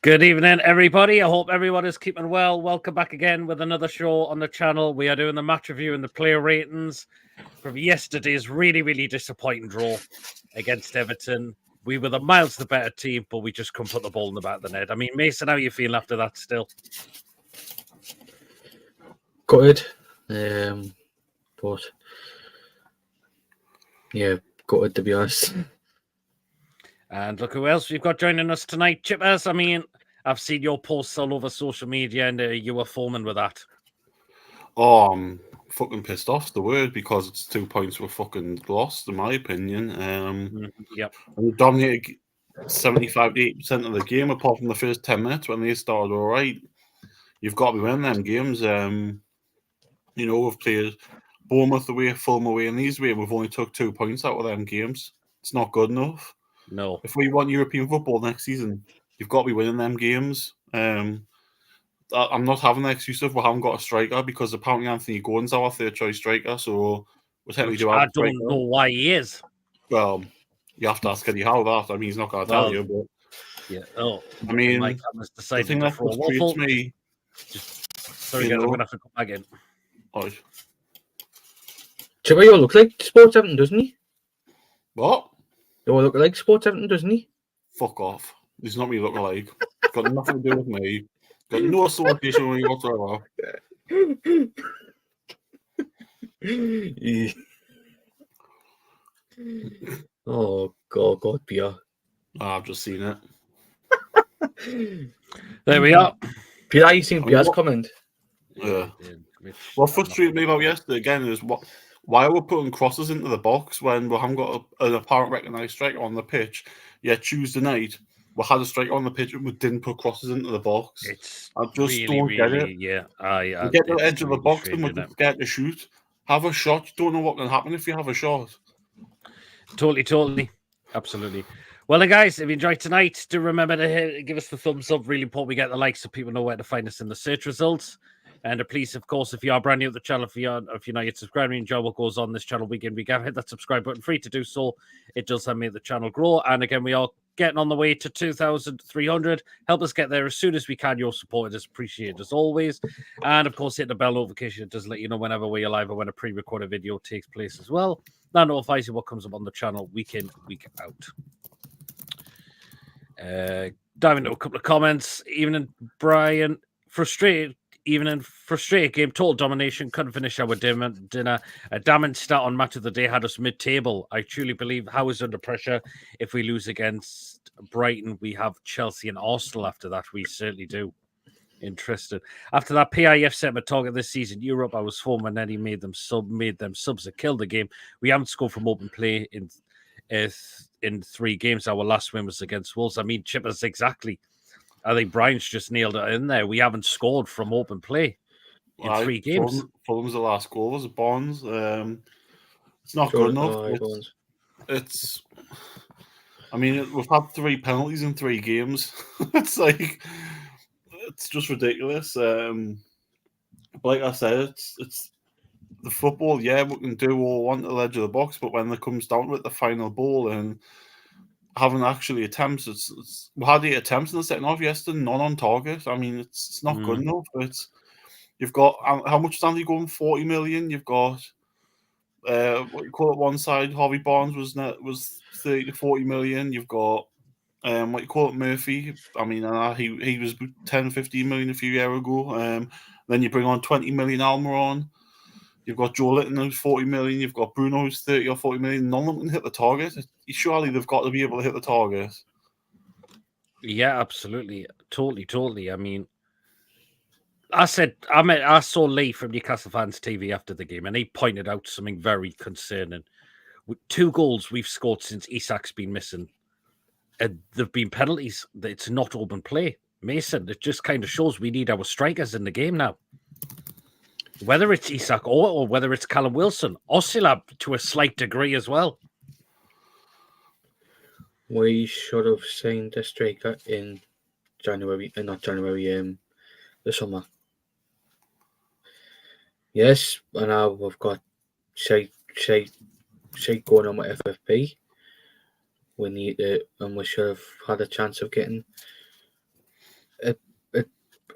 Good evening, everybody. I hope everyone is keeping well. Welcome back again with another show on the channel. We are doing the match review and the player ratings from yesterday's really disappointing draw against Everton. We were the miles the better team, but we just couldn't put the ball in the back of the net. I mean, Mason, how are you feeling after that still? Gutted. But yeah, gutted to be honest. And look who else we've got joining us tonight. Chippers, I mean, I've seen your posts all over social media and you were foaming with that. Oh, I'm fucking pissed off, the word, because it's 2 points we're fucking lost, in my opinion. Yep. We dominated 75 to 80% of the game, apart from the first 10 minutes when they started all right. You've got to be winning them games. We've played Bournemouth away, Fulham away, and these away, we've only took 2 points out of them games. It's not good enough. No. If we want European football next season, you've got to be winning them games. I'm not having the excuse of we haven't got a striker, because apparently Anthony Gordon's our third choice striker, so we technically do have I don't know why he is. Well, you have to ask Eddie Howe that. I mean, he's not going to tell you, but yeah. Oh, I mean, the thing that frustrates me. Sorry, guys, I'm going to have to come back in. Right. Chipper, you look like Sports Everton, doesn't he? What? You look like Sports Everton, doesn't he? Fuck off. He's not me looking like. It's got nothing to do with me. Got no association with me whatsoever. Oh, God, Pierre. I've just seen it. There we are. Pierre, you seen Pierre's comment? Yeah. What frustrated me about yesterday again is why we're putting crosses into the box when we haven't got an apparent recognised striker on the pitch. Yet Tuesday night we had a striker on the pitch and we didn't put crosses into the box. I just don't get it. Yeah, you get to the edge of the box and we're scared to shoot. Have a shot. You don't know what can happen if you have a shot. Totally. Absolutely. Well, then, guys, if you enjoyed tonight, do remember to give us the thumbs up. Really important we get the likes so people know where to find us in the search results. And please, of course, if you are brand new to the channel, if you're not yet subscribed and enjoy what goes on this channel week in, week out, hit that subscribe button, free to do so. It does help make the channel grow. And again, we are getting on the way to 2,300. Help us get there as soon as we can. Your support is appreciated as always. And of course, hit the bell notification. It does let you know whenever we're live or when a pre-recorded video takes place as well. That notifies you what comes up on the channel week in, week out. Diving into a couple of comments. Evening, Brian. Frustrated game, total domination, couldn't finish our dinner. A damning start on match of the day had us mid-table. I truly believe Howe is under pressure. If we lose against Brighton, we have Chelsea and Arsenal after that. We certainly do. Interested. After that, PIF set my target this season, Europe. I was form and then he made them subs that killed the game. We haven't scored from open play in 3 games. Our last win was against Wolves. I mean, Chippers, exactly. I think Brian's just nailed it in there. We haven't scored from open play in 3 games. Fulham's the last goal was Bonds. It's not good enough. I mean, we've had 3 penalties in 3 games. It's like, it's just ridiculous. Like I said, it's the football. Yeah, we can do all we want at the edge of the box, but when it comes down to it, the final ball and haven't actually attempts. We had 8 attempts in the second half yesterday, none on target. I mean, it's not good enough. You've got how much is Andy going? 40 million. You've got what you call it one side. Harvey Barnes was 30 to 40 million. You've got what you call it Murphy. I mean, he was 10, 15 million a few years ago. Then you bring on 20 million Almiron. You've got Joe Litton who's 40 million. You've got Bruno who's 30 or 40 million. None of them can hit the target. Surely they've got to be able to hit the target. Yeah, absolutely. Totally. I mean, I saw Lee from Newcastle Fans TV after the game, and he pointed out something very concerning. With 2 goals we've scored since Isak's been missing, there've been penalties. It's not open play. Mason, it just kind of shows we need our strikers in the game now. Whether it's Isak or whether it's Callum Wilson, Osula to a slight degree as well. We should have signed a striker in January, the summer. Yes, and now we've got shite going on with FFP. We need it, and we should have had a chance of getting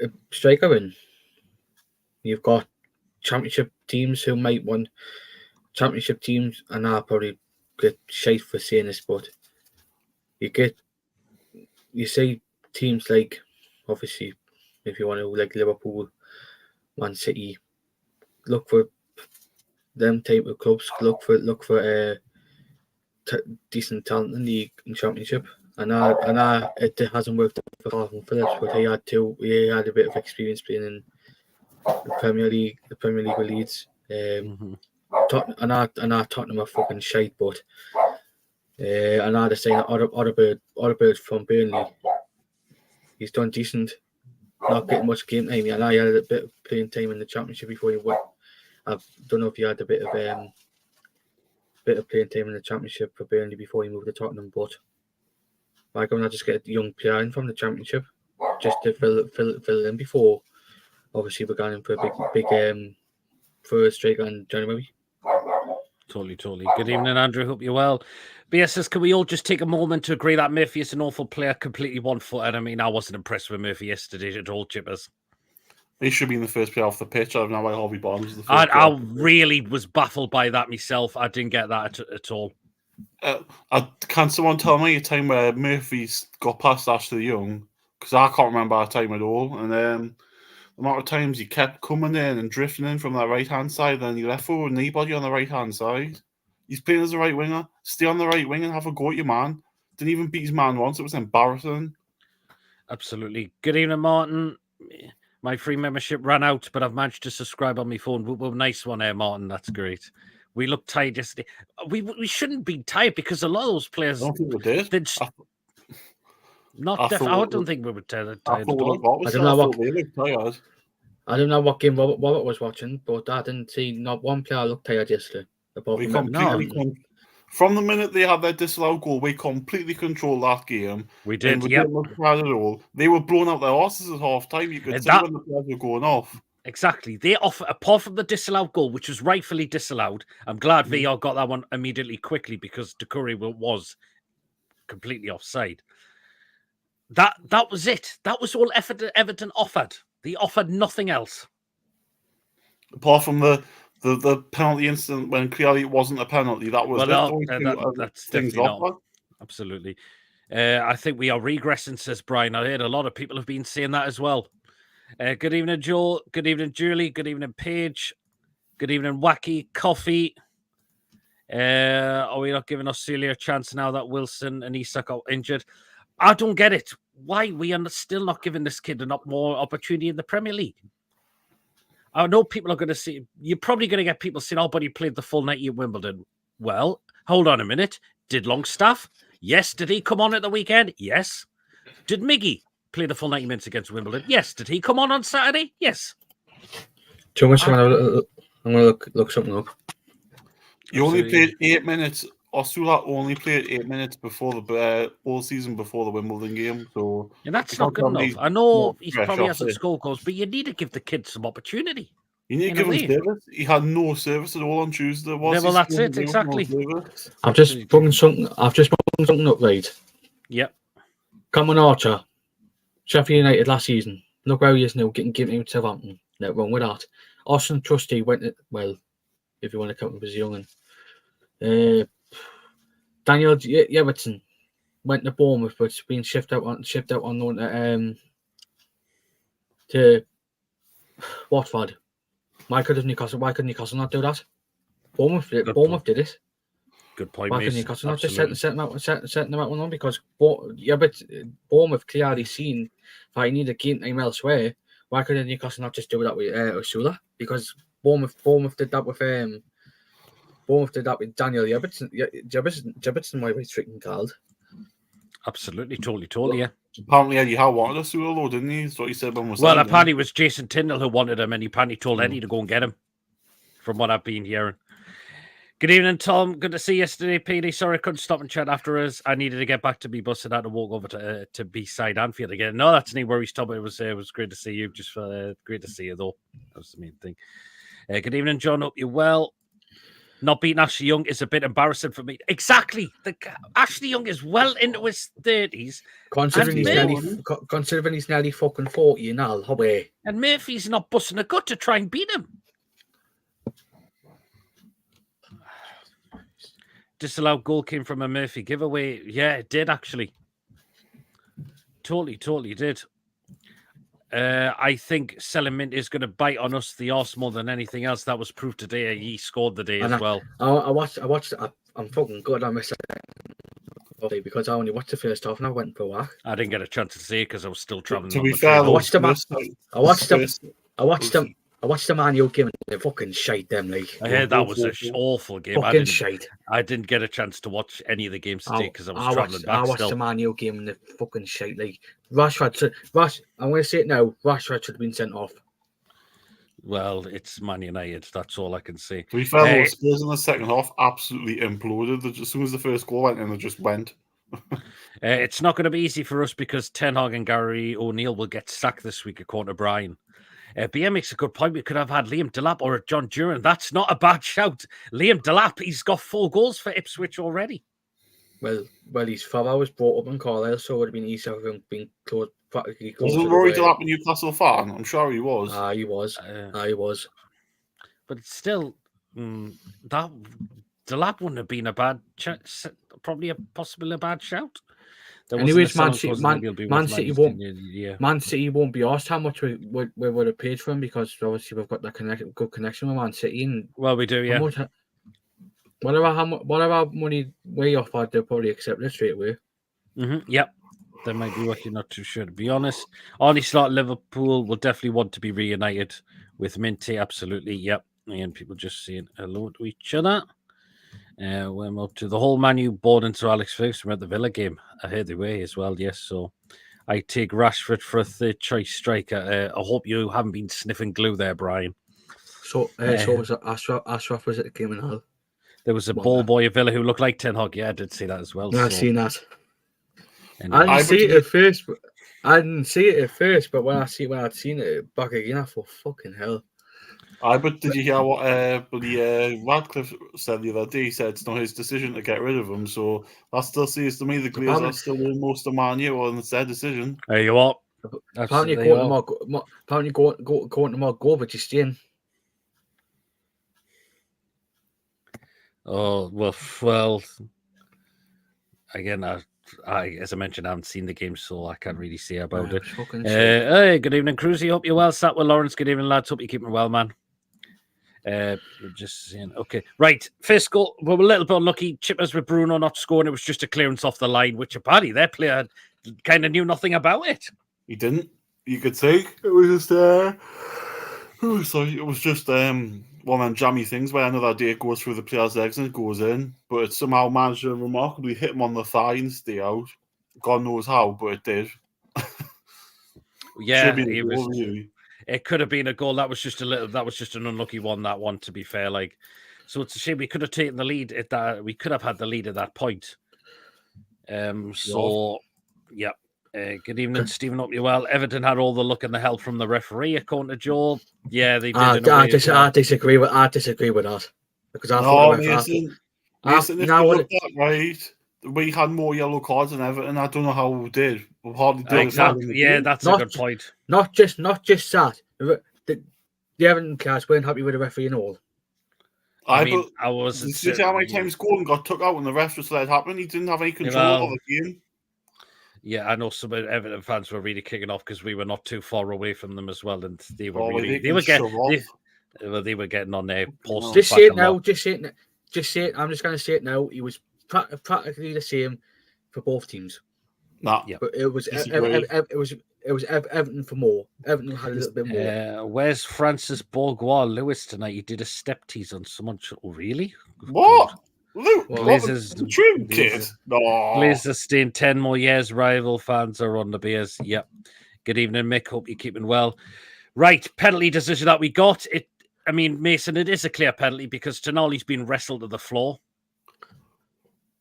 a striker in. You've got championship teams who might win. Championship teams, and I'll probably get shite for saying this, but you see teams like, obviously, if you want to, like Liverpool, Man City, look for them type of clubs. Look for decent talent in the Championship. And it hasn't worked for Calvin Phillips, but he had a bit of experience playing in the Premier League with Leeds. And Tottenham are fucking shite, but and they're saying Otterbird from Burnley, he's done decent, not getting much game time. And I had a bit of playing time in the Championship before he went. I don't know if he had a bit of playing time in the Championship for Burnley before he moved to Tottenham, but why can't I just get a young player in from the Championship just to fill in before obviously we're going in for a big for a striker in January. Totally. Good evening, Andrew. Hope you're well. BS says, can we all just take a moment to agree that Murphy is an awful player, completely one-footed? I mean, I wasn't impressed with Murphy yesterday at all, Chippers. He should be in the first player off the pitch. I don't know why Harvey Barnes was the first. I really was baffled by that myself. I didn't get that at all. Can someone tell me a time where Murphy's got past Ashley Young? Because I can't remember a time at all. And the amount of times he kept coming in and drifting in from that right-hand side, then he left forward anybody on the right-hand side. He's playing as a right winger. Stay on the right wing and have a go at your man. Didn't even beat his man once. It was embarrassing. Absolutely. Good evening, Martin. My free membership ran out, but I've managed to subscribe on my phone. Well, nice one there, Martin. That's great. We looked tired yesterday. We shouldn't be tired because a lot of those players. I don't think we did. I don't think we were tired at all. I don't know what game Robert was watching, but I didn't see not one player look tired yesterday. From the minute they had their disallowed goal, we completely controlled that game. We did. And we didn't look tired at all. They were blowing out their horses at half time. You could see when the players were going off. Exactly. They offer, apart from the disallowed goal, which was rightfully disallowed. I'm glad VR got that one immediately quickly because Doucouré was completely offside. That was it. That was all Everton offered. They offered nothing else. Apart from the penalty incident when clearly it wasn't a penalty. That was that's definitely not. Absolutely. I think we are regressing, says Brian. I heard a lot of people have been saying that as well. Good evening, Joel. Good evening, Julie. Good evening, Paige. Good evening, Wacky Coffee. Are we not giving Osula a chance now that Wilson and Isak are injured? I don't get it. Why we are still not giving this kid more opportunity in the Premier League? I know people are going to see. You're probably going to get people saying, "Oh, but he played the full 90 at Wimbledon." Well, hold on a minute. Did Longstaff? Yes. Did he come on at the weekend? Yes. Did Miggy play the full 90 minutes against Wimbledon? Yes. Did he come on Saturday? Yes. Too much. I'm going to look something up. You only played 8 minutes. Osula only played 8 minutes before the all season before the Wimbledon game. So that's not good enough. I know he probably hasn't scored goals, but you need to give the kid some opportunity. You need to give him service. He had no service at all on Tuesday. Well, that's it, exactly. I've just brought something up, right? Yep. Cameron Archer, Sheffield United last season. Look where he is now, getting given to Southampton. No wrong with that. Austin Trusty went, if you want to count him as young. Daniel Everton went to Bournemouth, but it's been shipped out on loan to Watford. Why could Newcastle not do that? Bournemouth did it. Good point. Why could Newcastle not just set them out on loan? Because Bournemouth clearly seen that he needed game time elsewhere. Why couldn't Newcastle not just do that with Osula? Because Bournemouth did that with Daniel Jefferson, why he's freaking called. Absolutely, totally, yeah. Apparently Eddie Howe wanted Osula, though, didn't he? That's what he said when was apparently it was Jason Tyndall who wanted him, and he apparently told Eddie to go and get him, from what I've been hearing. Good evening, Tom. Good to see you yesterday, PD. Sorry I couldn't stop and chat after us. I needed to get back to me bus and had to walk over to B-side Anfield again. No, that's any worries, Tom. It was great to see you. Great to see you, though. That was the main thing. Good evening, John. Hope you're well. not beating Ashley Young is a bit embarrassing for me. Exactly. Ashley Young is well into his 30s. Considering he's nearly fucking 40 now, hobby. And Murphy's not busting a gut to try and beat him. Disallowed goal came from a Murphy giveaway. Yeah, it did actually. Totally did. I think Selimint is going to bite on us the arse more than anything else. That was proof today. He scored the day as well. I watched. I'm fucking good. I missed it because I only watched the first half and I went for a walk. I didn't get a chance to see it because I was still traveling. To be fair, I watched the Man U game and they fucking shite them like. I heard that was an awful game. Fucking shite. I didn't get a chance to watch any of the games today because I was traveling back. I watched the Man U game and they fucking shite like. Rashford. I'm going to say it now. Rashford should have been sent off. Well, it's Man United. That's all I can say. To be fair, Spurs in the second half absolutely imploded. As soon as the first goal went in, they just went. It's not going to be easy for us because Ten Hag and Gary O'Neill will get sacked this week, according to Brian. BM makes a good point. We could have had Liam Delap or John Duran. That's not a bad shout. Liam Delap, he's got 4 goals for Ipswich already. Well, his father was brought up in Carlisle, so it would have been easier for him being practically close. Wasn't Rory Delap a Newcastle fan? I'm sure he was. He was. He was. But it's still, that Delap wouldn't have been a bad probably possibly a bad shout. Anyways, Man City won't be asked how much we would have paid for him because obviously we've got that good connection with Man City. And well, we do, yeah. Whatever money we offered, they'll probably accept it straight away. Yep. That might be what you're not too sure, to be honest. Arnie Slot, Liverpool will definitely want to be reunited with Minty. Absolutely. Yep. And people just saying hello to each other. We're up to the whole Man U board into Alex Ferguson at the Villa game. I heard they were as well, yes. So I take Rashford for a third choice striker. I hope you haven't been sniffing glue there, Brian. So was Ashraf was at the game in Hull. There was a ball boy at Villa who looked like Ten Hag. Yeah, I did see that as well. No, I've seen that. I didn't see it at first, but when I'd seen it back again, I thought, fucking hell. But did you hear what Radcliffe said the other day? He said it's not his decision to get rid of him. So that still says to me the Glazers are still doing most of Man U, and it's their decision. There you are. Apparently, going to Margovic is staying. Oh, well. Again, I as I mentioned, I haven't seen the game, so I can't really say about it. Hey, good evening, Cruzy. Hope you're well. Sat with Lawrence. Good evening, lads. Hope you're keeping well, man. We're just saying, okay, right. First goal, we were a little bit unlucky. Chippers with Bruno not scoring. It was just a clearance off the line, which apparently their player kind of knew nothing about it. He didn't. You could say it was just. It was just one of them jammy things where another day it goes through the player's legs and it goes in, but it somehow managed to remarkably hit him on the thigh and stay out. God knows how, but it did. Yeah, it could have been a goal. That was just an unlucky one. That one, to be fair, so it's a shame we could have taken the lead at that. We could have had the lead at that point. Yeah. Good evening, Stephen. Hope you're well. Everton had all the luck and the help from the referee, according to Joel. Yeah, they did. I disagree with that because I thought right. We had more yellow cards than Everton. I don't know how we did. We hardly did. Exactly. Yeah, that's a good point. Not just that. The Everton cast weren't happy with the referee and all. I was. Did you see how many times Gordon got took out when the ref just let it happen? He didn't have any control of the game. Yeah, I know some Everton fans were really kicking off because we were not too far away from them as well, and they were they were getting on their post. Just say it now. Just say it. I'm just going to say it now. He was practically the same for both teams. Nah, yeah, but it was Everton for more. Everton had a little bit more. Where's Francis Bourgois Lewis tonight? He did a step tease on someone. Oh, really? What? Luke, Glazers, trim kid. No. Glazers staying 10 more years. Rival fans are on the beers. Yep. Good evening, Mick. Hope you're keeping well. Right, penalty decision that we got. Mason, it is a clear penalty because Tonali's been wrestled to the floor.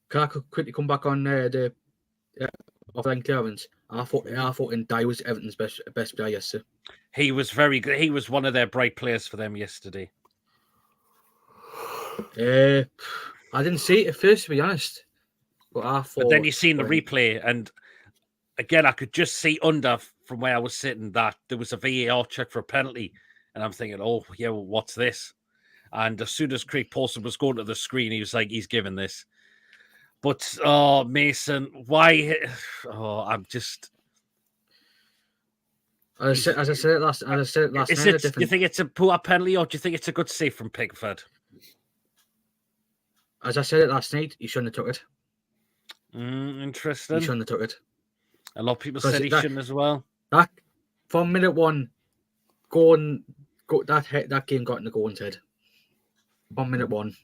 Can I quickly come back on the offline clearance? I thought Ndiaye was Everton's best player yesterday. He was very good. He was one of their bright players for them yesterday. I didn't see it at first, to be honest. But I thought. But then you seen the replay, and again, I could just see under from where I was sitting that there was a VAR check for a penalty, and I'm thinking, oh yeah, well, what's this? And as soon as Craig Pawson was going to the screen, he was like, he's giving this. But oh, Mason, why? Oh, I'm just. As I said it last night. Do you think it's a poor penalty, or do you think it's a good save from Pickford? As I said it last night, he shouldn't have took it. Interesting. He shouldn't have took it. A lot of people said he shouldn't as well. That from minute one, that game got in the goal's head. From minute one.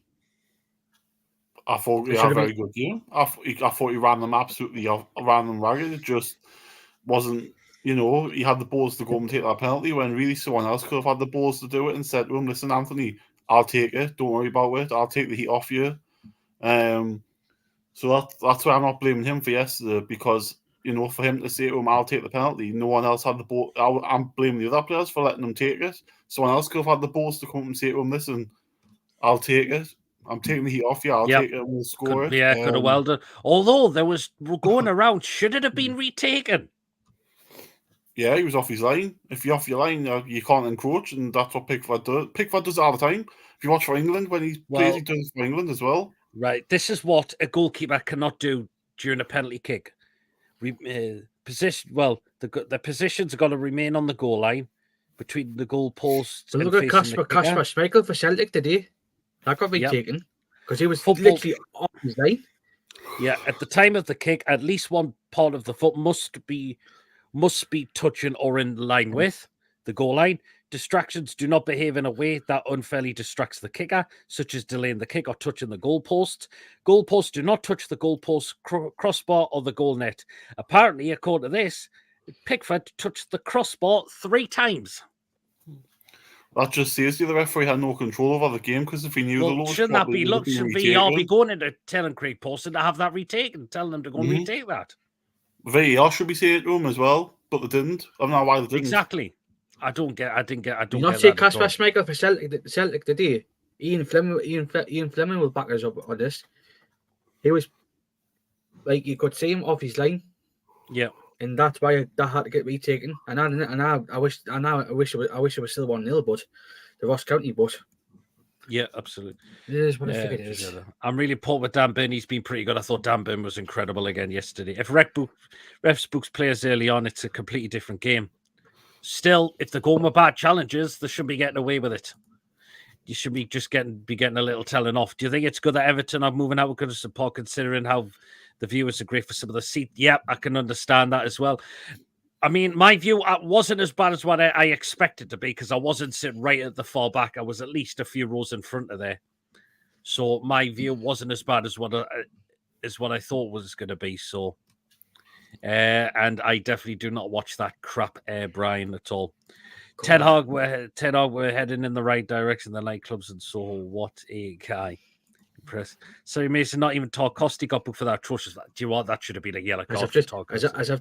I thought he had a very good game. I thought he ran them absolutely ran them ragged. It just wasn't, he had the balls to go and take that penalty when really someone else could have had the balls to do it and said to him, listen, Anthony, I'll take it. Don't worry about it. I'll take the heat off you. So that's why I'm not blaming him for yesterday, because, for him to say to him, I'll take the penalty, no one else had the ball. I'm blaming the other players for letting them take it. Someone else could have had the balls to come and say to him, listen, I'll take it. I'm taking the heat off you. I'll take it and we'll score it. Yeah, could have well done. Although we're going around, should it have been retaken? Yeah, he was off his line. If you're off your line, you can't encroach, and that's what Pickford does. Pickford does it all the time. If you watch for England, when he plays, he does it for England as well. Right. This is what a goalkeeper cannot do during a penalty kick. The positions are going to remain on the goal line between the goal posts. So look at Kasper Schmeichel for Celtic today. That got retaken because he was literally off his line. Yeah, at the time of the kick, at least one part of the foot must be touching or in line with the goal line. Distractions do not behave in a way that unfairly distracts the kicker, such as delaying the kick or touching the goalpost. Goalposts do not touch the goalpost, crossbar, or the goal net. Apparently, according to this, Pickford touched the crossbar 3 times. That just says the referee had no control over the game, because if he knew the law, shouldn't that be should VAR be going into telling Craig Pawson to have that retaken, telling them to go and retake that? VAR should be saying it to him as well, but they didn't. I don't know why they didn't. Exactly. I don't get. You not say Kasper Schmeichel for Celtic today. Ian Fleming will back us up on this. He was like, you could see him off his line. Yeah. And that's why that had to get retaken. And I wish it was still 1-0, but the Ross County, but yeah, absolutely. It is what I think it is. I'm really pumped with Dan Burn. He's been pretty good. I thought Dan Burn was incredible again yesterday. If refs books players early on, it's a completely different game. Still, if they're going with bad challenges, they should be getting away with it. You should be just getting a little telling off. Do you think it's good that Everton are moving out with Goodison Park, considering how the viewers are great for some of the seat? Yep, I can understand that as well. I mean, my view wasn't as bad as what I expected to be, because I wasn't sitting right at the far back. I was at least a few rows in front of there. So my view wasn't as bad as what I thought was going to be. So, and I definitely do not watch that crap, Brian, at all. Ten Hag, we're heading in the right direction. The nightclubs and so, what a guy. Impressed. Sorry, Mason, not even Tarkowski got booked for that atrocious. Do you know what? That should have been a yellow card. As I've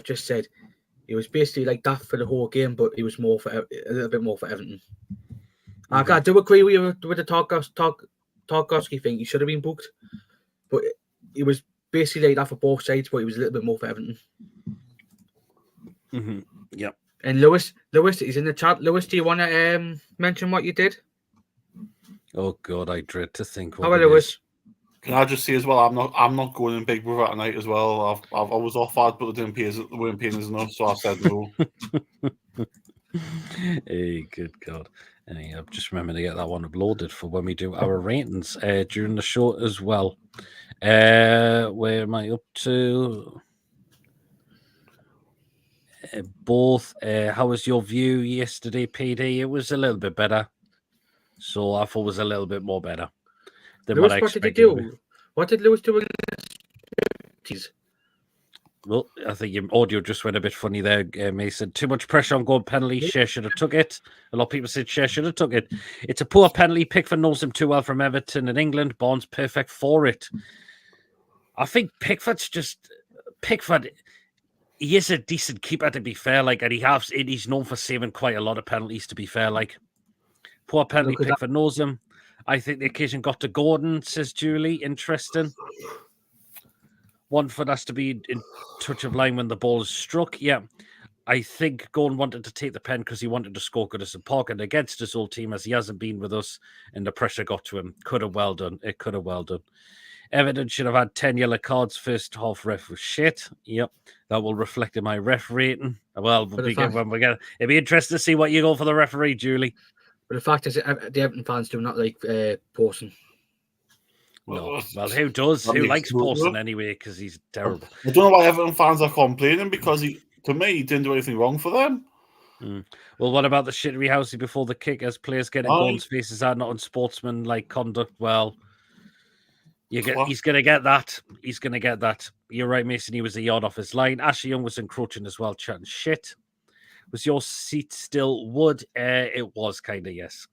just said, he was basically like that for the whole game, but he was more for a little bit more for Everton. Mm-hmm. I do agree with you with the Tarkowski thing. He should have been booked, but he was basically like that for both sides, but he was a little bit more for Everton. Mm-hmm. Yep. And Lewis is in the chat. Lewis, do you want to mention what you did? Oh God, I dread to think. How about Lewis? Can I just say as well, I'm not going in Big Brother tonight as well. I was offered, but they weren't paying us enough, so I said no. Hey, good God. Hey, I've just remembered to get that one uploaded for when we do our ratings during the show as well. Where am I up to? Both. How was your view yesterday, PD? It was a little bit better. So I thought it was a little bit more better than Lewis, what I expected. What did he do? What did Lewis do? Well, I think your audio just went a bit funny there, Mason. Too much pressure on goal penalty. Shea should have took it. A lot of people said Shea should have took it. It's a poor penalty. Pickford knows him too well from Everton and England. Bond's perfect for it. I think Pickford, he is a decent keeper, to be fair. And he's known for saving quite a lot of penalties, to be fair. Poor penalty Look at Pickford knows him. I think the occasion got to Gordon, says Julie. Interesting. 1 foot has to be in touch of line when the ball is struck. Yeah. I think Gordon wanted to take the pen because he wanted to score Goodison Park and against his old team as he hasn't been with us and the pressure got to him. Could have well done. It could have well done. Everton should have had 10 yellow cards. First half ref was shit. Yep. That will reflect in my ref rating. Well, it'd be interesting to see what you go for the referee, Julie. But the fact is, the Everton fans do not like Pawson. No. Well, who does? Who likes Pawson anyway? Because he's terrible. I don't know why Everton fans are complaining because to me, he didn't do anything wrong for them. Well, what about the shittery housey before the kick as players getting Gordon's faces are not unsportsmanlike conduct? Well, he's going to get that. He's going to get that. You're right, Mason. He was a yard off his line. Ashley Young was encroaching as well, chatting shit. Was your seat still wood? It was kind of, yes.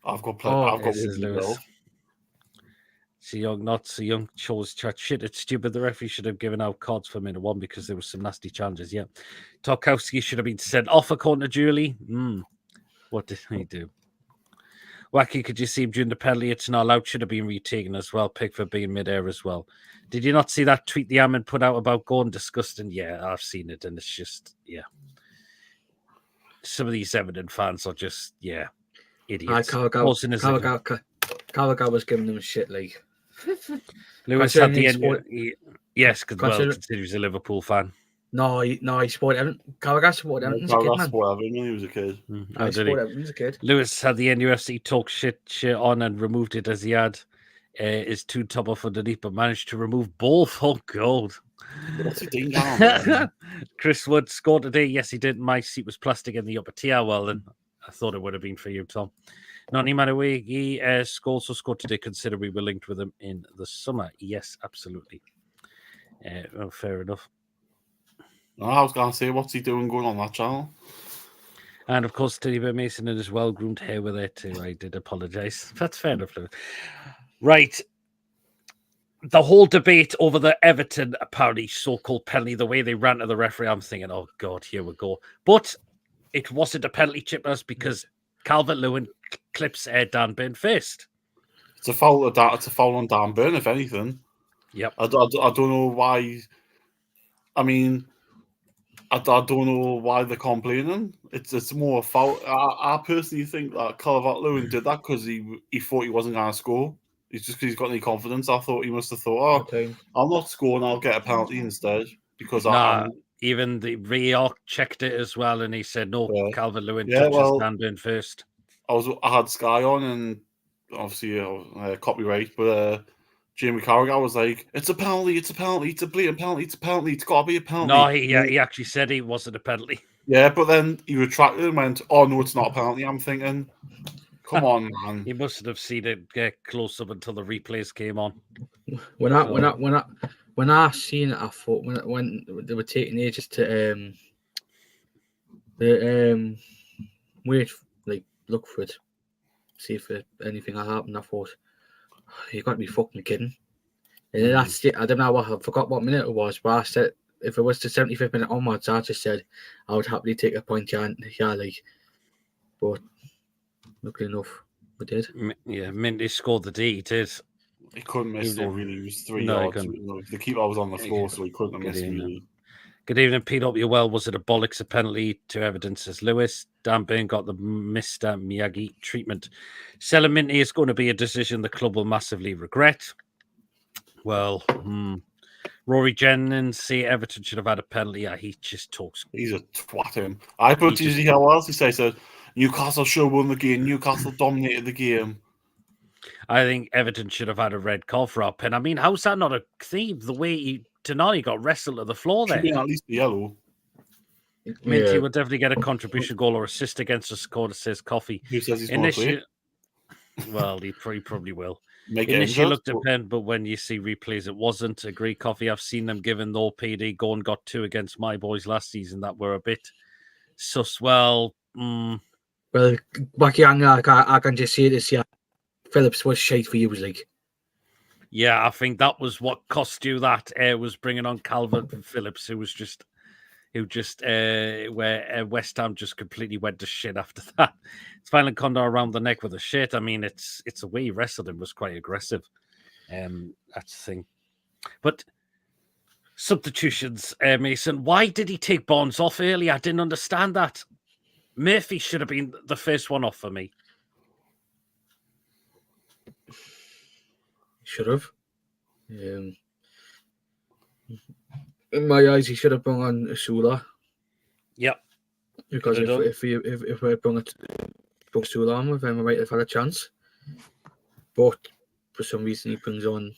I've got Lewis. So Young chose chat shit. It's stupid. The referee should have given out cards for minute 1 because there was some nasty challenges. Yeah. Tarkowski should have been sent off according to Julie. What did he do? Wacky, could you see him during the penalty? It's not allowed. Should have been retaken as well. Pickford being mid-air as well. Did you not see that tweet the Amin put out about Gordon? Disgusting. Yeah, I've seen it. And it's just, yeah. Some of these Everton fans are just, idiots. Carragher was giving them shit like. Lewis had the end. Yes, considering he's a Liverpool fan. No, he supported Everton. Carragher supported Everton as a kid, man. When he was a kid. I supported Everton as a kid. Lewis had the NUFC talk shit on and removed it as he had his 2 top off underneath, but managed to remove both. Oh, God. What's he doing now? Chris Wood scored today. Yes, he did. My seat was plastic in the upper tier. Well, then I thought it would have been for you, Tom. Nani Manuigi also scored today, consider we were linked with him in the summer. Yes, absolutely. Fair enough. I was going to say, what's he doing going on that channel? And of course, Teddy Bear Mason and his well-groomed hair were there too. I did apologise. That's fair enough. Right. The whole debate over the Everton apparently so-called penalty, the way they ran to the referee, I'm thinking, oh God, here we go. But it wasn't a penalty, Chippers, because Calvert-Lewin clips Dan Burn first. It's a foul on Dan Burn, if anything. Yep. I don't know why. I mean, I don't know why they're complaining. It's more a foul. I personally think that Calvert-Lewin did that because he thought he wasn't going to score. It's just because he's got any confidence. I thought he must have thought, I'll not score and I'll get a penalty instead because even the VAR checked it as well, and he said no. Calvert-Lewin touches Dan Burn first. I had Sky on, and obviously copyright, but Jamie Carragher was like, "It's a penalty! It's a penalty! It's a blatant penalty! It's a penalty! It's got to be a penalty!" No, he actually said it wasn't a penalty. Yeah, but then he retracted and went, "Oh no, it's not a penalty." I'm thinking, come on, man. He must have seen it get close up until the replays came on. When I seen it, I thought when they were taking ages to wait, like look for it, see if anything had happened. I thought, you got to be fucking kidding. And that's it. I don't know I forgot what minute it was, but I said if it was the 75th minute onwards, I just said I would happily take a point. But luckily enough, we did. Yeah, Minty scored the D. He did. He couldn't miss though, really. He was 3 yards. The keeper was on the floor, so he couldn't have missed really. Good evening, Pete. Hope you're well. Was it a bollocks a penalty to Everton, says Lewis? Dan Burn got the Mr. Miyagi treatment. Selling Minty is going to be a decision the club will massively regret. Well, Rory Jennings say Everton should have had a penalty. Yeah, he just talks. He's a twat him. I put to see how else he says that Newcastle should have won the game. Newcastle dominated the game. I think Everton should have had a red card for our pen. I mean, how's that not a theme? The way Tonali got wrestled to the floor there. Should be at least the yellow. Minty would definitely get a contribution goal or assist against the score that says coffee. Who says he's going to play? Well, he probably will. Initially looked at pen, but when you see replays, it wasn't. Agree, coffee. I've seen them given no PD. Go and got 2 against my boys last season that were a bit sus. Well, Wacky, I can just say this. Yeah, Phillips was shite for you, was like. Yeah, I think that was what cost you that. Was bringing on Calvert and Phillips, who was just who just where West Ham just completely went to shit after that. It's finally Condor around the neck with a shit. I mean, it's the way he wrestled him was quite aggressive. That's the thing. But substitutions, Mason. Why did he take Barnes off early? I didn't understand that. Murphy should have been the first one off for me. Should have. In my eyes, he should have brought on Osula. Yep. Because if we brought Osula on with him, we might have had a chance. But for some reason, he brings on.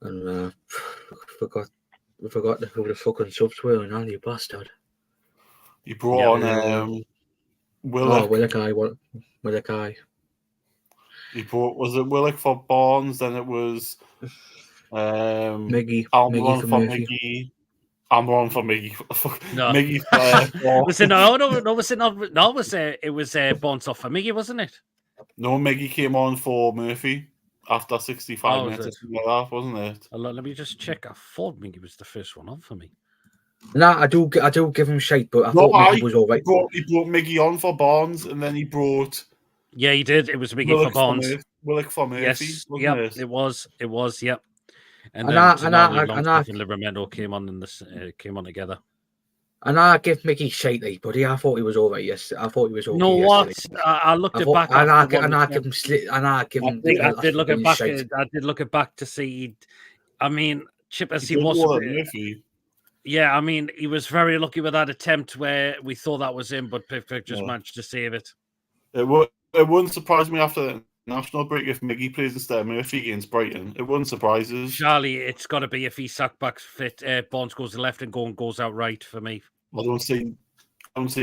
And we forgot who the fucking subs were, and you bastard. He brought on Willock. Willock. He brought, was it Willock for Barnes? Then it was Miggy. Almiron for Murphy. Miggy. Almiron for Miggy. No. Miggy for Was it no? Was it not? No, it was Barnes off for Miggy, wasn't it? No, Miggy came on for Murphy after 65 minutes or something like that, wasn't it? Let me just check. I thought Miggy was the first one on for me. No, I do give him shite, but I thought Miggy was all right. He brought Miggy on for Barnes, and then he brought. Yeah, he did. It was Miggy for Barnes. Willock for Murphy. Yes, wasn't it was. Yep. And then Livramento came on together. And I give Miggy shite, but I thought he was all right. Yes, I thought he was okay. No, what? I looked it back. And I give him. I did look it back. I did look it back to see. I mean, Chip as he was. Yeah, I mean, he was very lucky with that attempt where we thought that was him, but Pickford just managed to save it. It wouldn't surprise me after the national break if Miggy plays instead of Murphy against Brighton. It wouldn't surprise us. Charlie, it's got to be if Isak back's fit. Barnes goes to left and goes out right for me. I don't see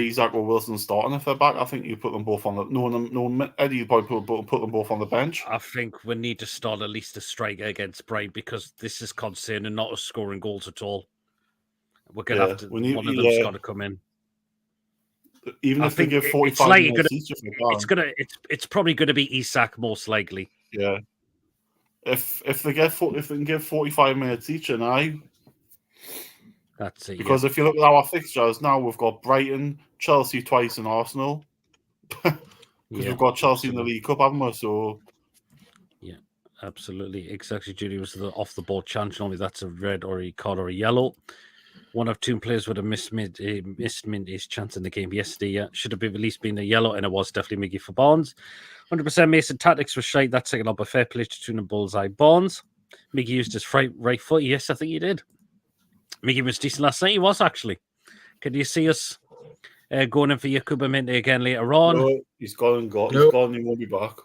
Isak or Wilson starting if they're back. I think you put them both on the no. Eddie probably put them both on the bench. I think we need to start at least a striker against Brighton because this is concerning, not us scoring goals at all. We're gonna have to. One of them's got to come in. Even if they give 45 minutes each, it's probably going to be Isak most likely. Yeah. If they can give 45 minutes each, and that's it. Because if you look at our fixtures now, we've got Brighton, Chelsea twice, and Arsenal. Because we've got Chelsea in the League Cup, haven't we? So. Yeah, absolutely. Exactly. Judy was the off the ball chance. Normally that's a red or a card or a yellow. One of two players would have missed his chance in the game yesterday. Yeah, should have at least been a yellow, and it was definitely Miggy for Barnes. 100% Mason tactics was shite. That's taken up a fair play to tune and bullseye. Barnes. Miggy used his right foot. Yes, I think he did. Miggy was decent last night. He was actually. Can you see us going in for Yakuba Minte again later on? No, he's gone. He's gone. He won't be back.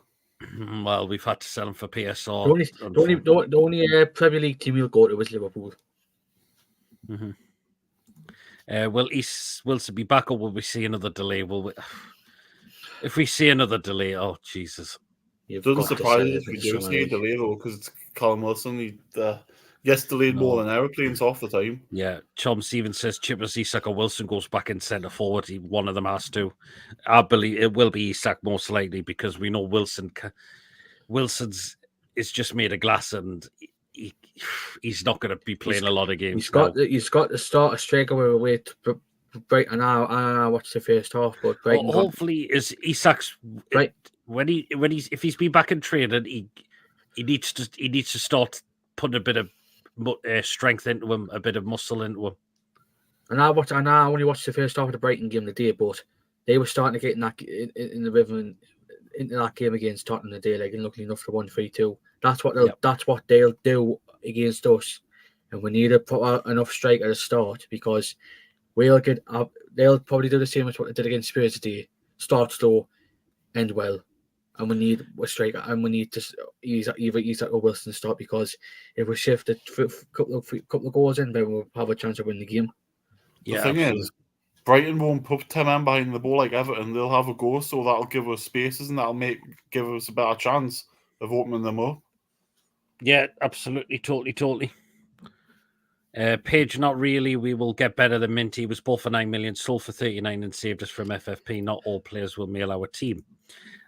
Well, we've had to sell him for PSR. The only Premier League team he'll go to was Liverpool. Mm-hmm. Will Wilson be back, or will we see another delay? If we see another delay, oh Jesus! It doesn't surprise us if we do see a delay though, because it's Callum Wilson. He gets delayed more than aeroplanes half the time. Yeah, Tom Stevens says Chippers, Isak or Wilson goes back in centre forward. One of them has to. I believe it will be Isak most likely because we know Wilson's is just made of glass and. He's not going to be playing a lot of games. He's got to start a striker away to Brighton. I watched the first half, but Brighton hopefully is Isak's right if he's been back in training, he needs to start putting a bit of strength into him, a bit of muscle into him. And I only watched the first half of the Brighton game today, but they were starting to get in the rhythm into that game against Tottenham today, like and luckily enough for 1-3-2. That's what they'll do against us, and we need to put enough striker to start because they'll probably do the same as what they did against Spurs today. Start slow, end well, and we need a striker, and we need to either Isak or Wilson to start because if we shift a couple of goals in, then we'll have a chance of winning the game. Yeah, the thing is, Brighton won't put 10 men behind the ball like Everton. They'll have a go, so that'll give us spaces and that'll give us a better chance of opening them up. Yeah, absolutely, totally. Page, not really. We will get better than Minty. He was bought for 9 million, sold for 39 and saved us from FFP. Not all players will mail our team.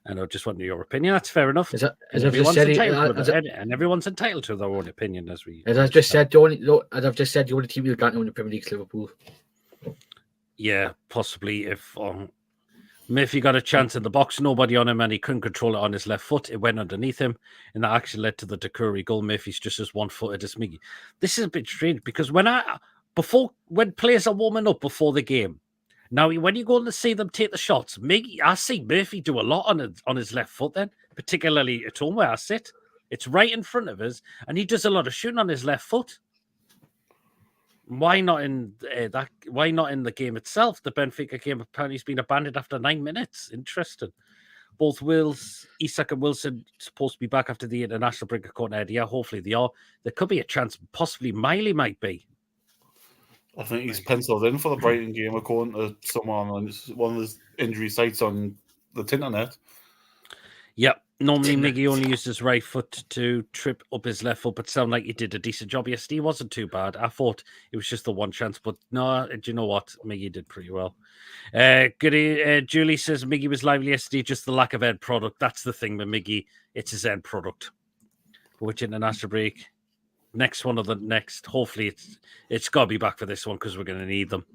And I just want your opinion. That's fair enough. As I've just Everyone's said, entitled to and everyone's entitled to their own opinion, as I've just said, the only team you've got in the Premier League is Liverpool. Yeah, possibly if Murphy got a chance in the box, nobody on him, and he couldn't control it on his left foot. It went underneath him, and that actually led to the Dakuri goal. Murphy's just as one-footed as Miggy. This is a bit strange because when players are warming up before the game, now when you go to see them take the shots, I see Murphy do a lot on his left foot. Then, particularly at home where I sit, it's right in front of us, and he does a lot of shooting on his left foot. Why not in Why not in the game itself? The Benfica game apparently has been abandoned after 9 minutes. Interesting. Both Isak and Wilson supposed to be back after the international break according to Eddie. Hopefully they are. There could be a chance. Possibly Miley might be. I think he's penciled in for the Brighton game according to someone on one of his injury sites on the internet. Yep. Normally, Miggy only used his right foot to trip up his left foot, but sounded like he did a decent job yesterday. He wasn't too bad. I thought it was just the one chance, but no, do you know what? Miggy did pretty well. Julie says Miggy was lively yesterday, just the lack of end product. That's the thing with Miggy. It's his end product. Which international break? Next one or the next. Hopefully, it's got to be back for this one because we're going to need them.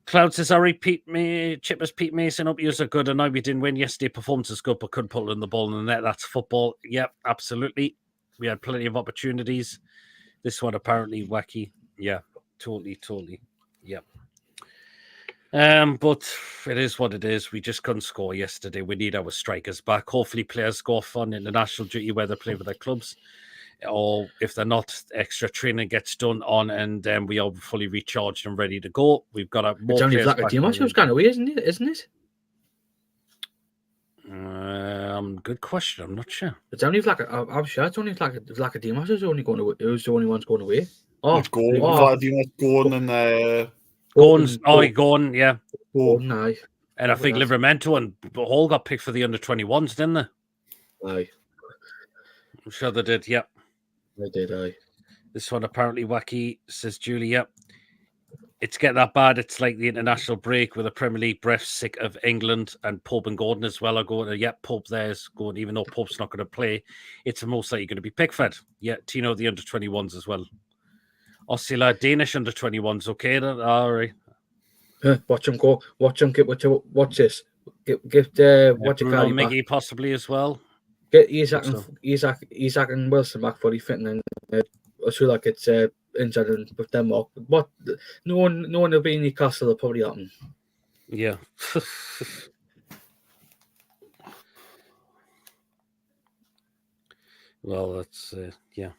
Cloud says, Chippers, Pete Mason, up yours are good. I know we didn't win yesterday. Performance is good, but couldn't put in the ball in the net. That's football. Yep, absolutely. We had plenty of opportunities. This one apparently wacky. Yeah, totally. Yep. But it is what it is. We just couldn't score yesterday. We need our strikers back. Hopefully players go off on international duty where they play with their clubs. Or if they're not, extra training gets done on, and then we are fully recharged and ready to go. We've got a more players back. It's gone away, isn't it? Good question. I'm not sure. It's only I'm sure it's only like Dimas who's only going away. Who's the only one's going away? Gordon and Gordon, yeah. Gordon, aye. And I think Livramento and Hall got picked for the under-21s, didn't they? Aye. I'm sure they did, yeah. They did, aye. This one apparently wacky, says Julie, yep. It's getting that bad. It's like the international break with the Premier League breath sick of England, and Pope and Gordon as well are going, Pope there's going, even though Pope's not going to play, it's most likely going to be Pickford. Yeah, Tino, the under-21s as well. Osula, Danish under-21s, okay then? All right. Watch him go. Watch him get watch this. Get what you call Miggy possibly as well. Get Isak and Wilson back fully fit, and then Osula gets injured and with them up. But no one will be in Newcastle. Will probably happen. Yeah. Well, that's yeah.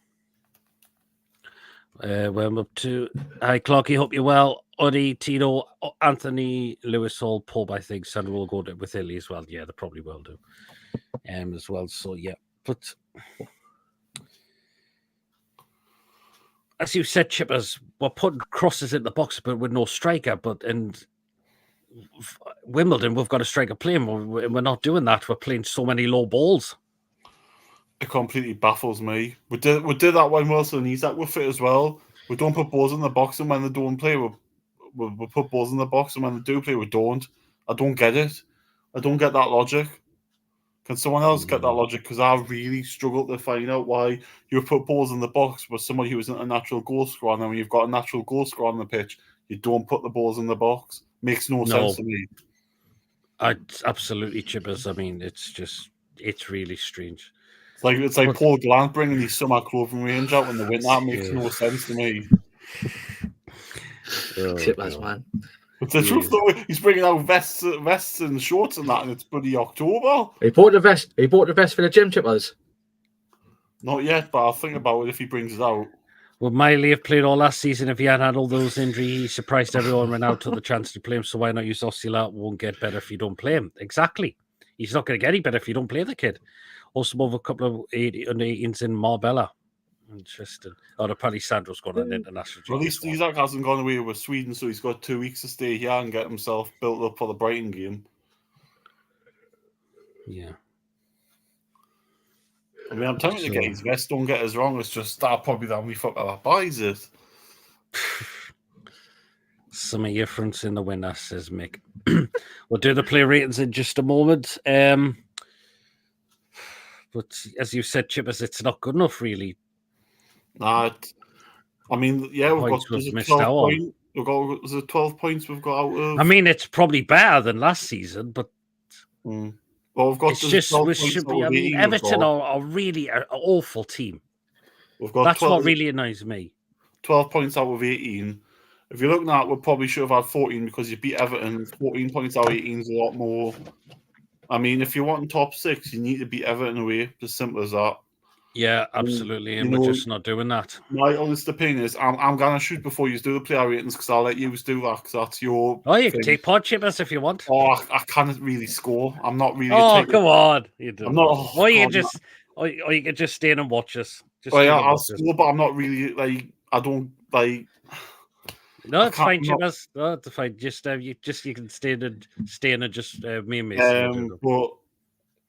We're up to hi, Clocky. Hope you're well. Oddy, Tino, Anthony, Lewis Hall, Pope. I think Sandra will go with Italy as well. Yeah, they probably will do. As well. So yeah, but as you said, Chippers, we're putting crosses in the box, but with no striker. But in Wimbledon, we've got a striker playing. We're not doing that. We're playing so many low balls. It completely baffles me. We did that when Wilson and Isak were fit as well. We don't put balls in the box, and when they don't play, we put balls in the box, and when they do play, we don't. I don't get it. I don't get that logic. Can someone else get that logic? Because I really struggle to find out why you put balls in the box with somebody who isn't a natural goal scorer, and then when you've got a natural goal scorer on the pitch, you don't put the balls in the box. Makes no sense to me. Absolutely, Chippers. I mean, it's really strange. It's like Paul Glant bringing his summer clothing range out when they win. That makes no sense to me. Chippers, man. But the truth, though, he's bringing out vests and shorts and that, and it's bloody October. He bought the vest. He bought the vest for the gym, Chippers. Not yet, but I'll think about it if he brings it out. Would Miley have played all last season if he had all those injuries? He surprised everyone, ran out to the chance to play him. So why not use Osula? Won't get better if you don't play him. Exactly. He's not going to get any better if you don't play the kid. Also, over a couple of under 18s in Marbella. Interesting. Apparently Sandro's gone on international. Well, at least Isak hasn't gone away with Sweden, so he's got 2 weeks to stay here and get himself built up for the Brighton game. Yeah. I mean, I'm telling you to get his vest. Don't get us wrong. It's just that probably the only fucker that buys it. Some of your fronts in the winner, says Mick. We'll do the player ratings in just a moment. But as you said, Chippers, it's not good enough, really. Nah, I mean, yeah, we've got Points there's we've a missed 12 out on. point. We've got there's a 12 points we've got out of. I mean, it's probably better than last season, but Well, we've got it's there's just 12 we points should out be. I of mean, 18 we've Everton got. are really an awful team. We've got That's 12, what really annoys me. 12 points out of 18. If you're looking at it, we probably should have had 14 because you beat Everton. 14 points out of 18 is a lot more. I mean, if you want top 6, you need to beat Everton away. It's as simple as that. Yeah, absolutely, and You we're know, just not doing that. My honest opinion is I'm going to shoot before you do the player ratings because I'll let you do that because that's your Oh, you can thing. take pod Chippers if you want. Oh, I can't really score. I'm not really a Oh, taker. come on! You do. I'm not. Or you God, can just, or you can just stay in and watch us. Just well, stay yeah, in and I'll watch us. score, but I'm not really like. I don't like. No, I it's can't- fine, I'm not- Chippers. No, it's fine. Just you can stay in and just me and Mason will do them. But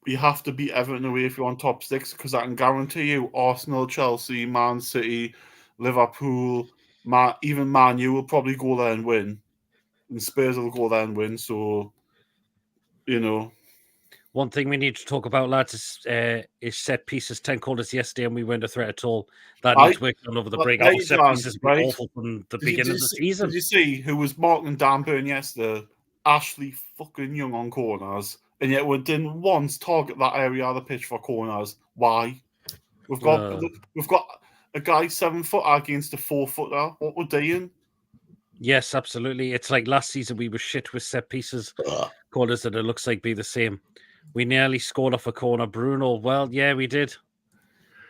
you have to beat Everton away if you want top 6 because I can guarantee you Arsenal, Chelsea, Man City, Liverpool, even Man U will probably go there and win, and Spurs will go there and win. So, you know, One thing we need to talk about, lads, is set pieces. 10 corners yesterday, and we weren't a threat at all. That I- needs working on over the but break. there Our you set go, pieces right? were awful from the beginning of the season. Did you see who was marking Dan Burn yesterday? Ashley fucking Young on corners, and yet we didn't once target that area of the pitch for corners. Why? We've got a guy 7 foot against a 4 footer. What we're doing? Yes, absolutely. It's like last season we were shit with set pieces, corners, and it looks like be the same. We nearly scored off a corner. Bruno, well, yeah, we did.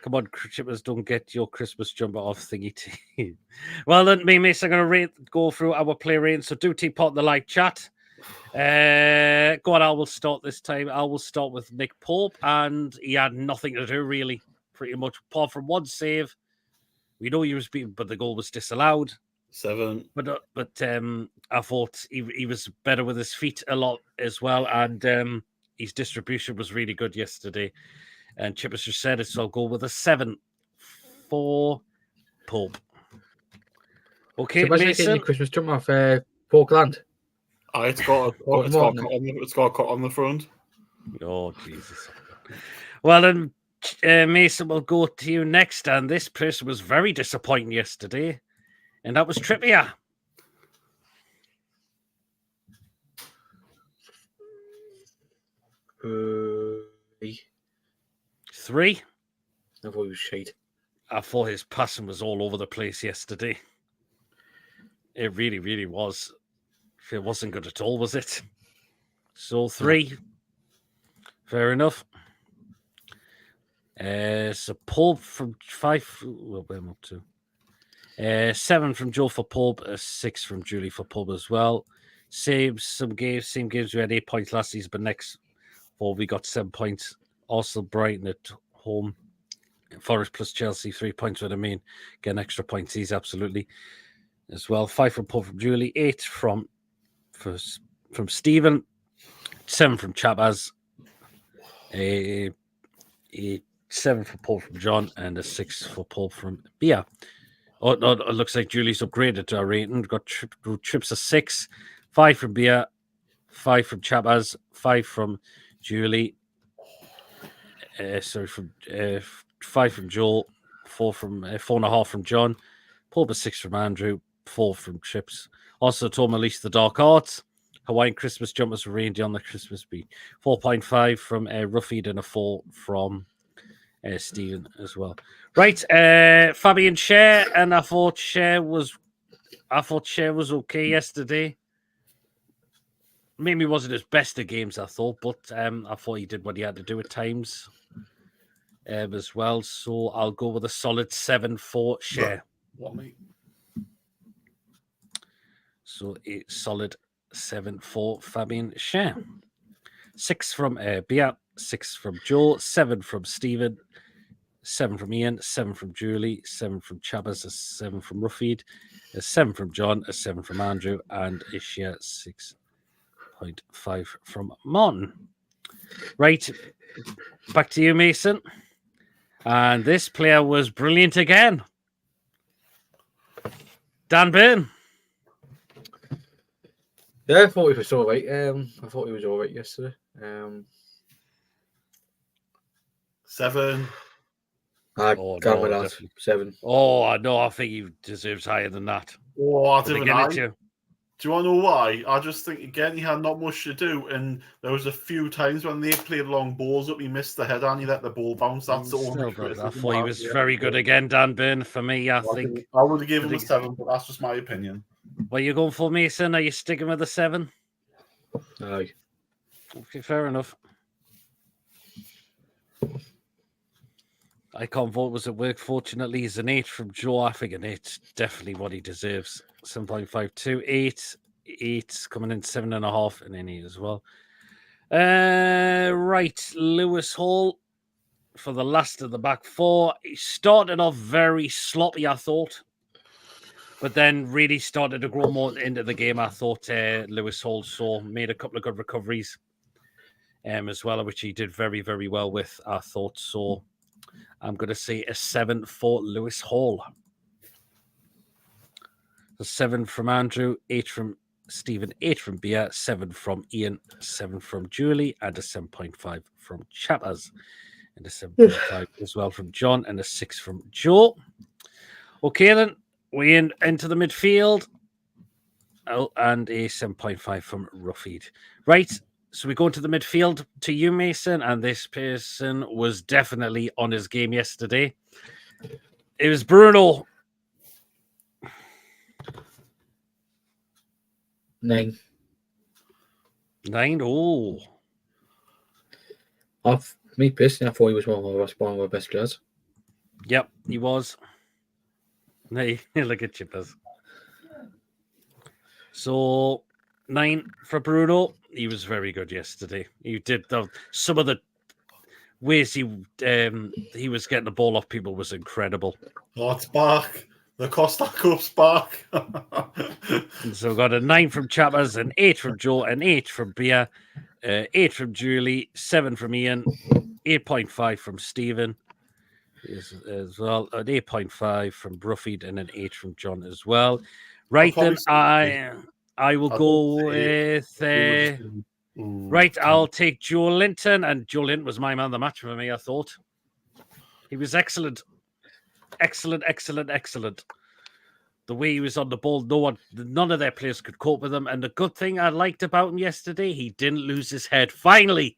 Come on, Chippers, don't get your Christmas jumper off thingy. Well, then, me and Mason are going to go through our play range. So do take part in the live chat. Go on, I will start this time. I will start with Nick Pope, and he had nothing to do, really, pretty much, apart from one save. We know he was beaten, but the goal was disallowed. 7. But I thought he was better with his feet a lot as well, and his distribution was really good yesterday. And Chippers just said it, so I'll go with a 7 for Pope. Okay, So imagine Mason. getting your Christmas jumper off Portland. It's got a cut on the front. Oh, Jesus. Well, then, Mason, will go to you next. And this person was very disappointing yesterday. And that was Trippier. 3. I thought he was shite. I thought his passing was all over the place yesterday. It really, really was. It wasn't good at all, was it? So 3. Fair enough. So Pope from 5. Well, where am I up to? 7 from Joe for Pope, 6 from Julie for Pope as well. Same games we had 8 points last season, but next 4 we got 7 points. Also Brighton at home. Forest plus Chelsea, 3 points with get an extra points. He's absolutely as well. 5 from Pope from Julie, 8 from Stephen, 7 from Chabaz, a 7 for Paul from John, and a 6 for Paul from Bia. Oh no, it looks like Julie's upgraded to our rating. Got trips of 6, 5 from Bia, 5 from Chabaz, 5 from Julie. 5 from Joel, 4.5 from John, Paul by 6 from Andrew, 4 from Chips. Also, told Elise the Dark Arts, Hawaiian Christmas jumpers for reindeer on the Christmas beat. 4.5 from Ruffy and a 4 from Stephen as well. Right, Fabian Cher, and I thought Cher was okay yesterday. Maybe wasn't his best of games, I thought, but I thought he did what he had to do at times as well. So I'll go with a solid 7 for Cher. What, mate? So a solid 7 for Fabian Cher. 6 from Bia, 6 from Joe, 7 from Stephen, 7 from Ian, 7 from Julie, 7 from Chabas, a 7 from Ruffeed, a 7 from John, a 7 from Andrew, and a share 6.5 from Martin. Right, back to you, Mason. And this player was brilliant again. Dan Byrne. Yeah, I thought he was all right. I thought he was all right yesterday. 7. I Oh, can't no, with that. definitely. 7. Oh, no, I think he deserves higher than that. Oh, I But they didn't get know. it to- Do you want to know why? I just think, again, he had not much to do. And there was a few times when they played long balls up, he missed the head and he let the ball bounce. That's the only Still, but I criticism thought he I was have. very good again, Dan Byrne. For me, I think. I would have given him I a think- 7, but that's just my opinion. What are you going for, Mason? Are you sticking with the 7? Aye. Okay, fair enough. I can't vote was at work. Fortunately, he's an 8 from Joe. I think an 8's definitely what he deserves. 7.52. 8. 8 coming in 7.5 and an 8 as well. Right, Lewis Hall for the last of the back four. He started off very sloppy, I thought, but then really started to grow more into the game. I thought Lewis Hall made a couple of good recoveries as well, which he did very, very well with. I thought so. I'm going to say a 7 for Lewis Hall. A 7 from Andrew, 8 from Stephen, 8 from Bia, 7 from Ian, 7 from Julie, and a 7.5 from Chappers, and a 7.5 as well from John, and a 6 from Joe. Okay, then we into the midfield. Oh, and a 7.5 from Ruffeed. Right, so we go into the midfield to you, Mason, and this person was definitely on his game yesterday. It was Bruno. 9. 9. Oh. Me personally, I thought he was one of our best players. Yep, he was. Hey, look at Chippers. So 9 for Bruno. He was very good yesterday. He did some of the ways he was getting the ball off people was incredible. Oh, it's back. The Costa Cup's back. And so we got a 9 from Chappers, an 8 from Joe, an 8 from Bia, 8 from Julie, 7 from Ian, 8.5 from Stephen as well, an 8.5 from Bruffeed, and an 8 from John as well. Right, then I will go with right. I'll take Joe Linton, and Joe Linton was my man of the match for me. I thought he was excellent. Excellent. The way he was on the ball, none of their players could cope with him. And the good thing I liked about him yesterday, he didn't lose his head. Finally,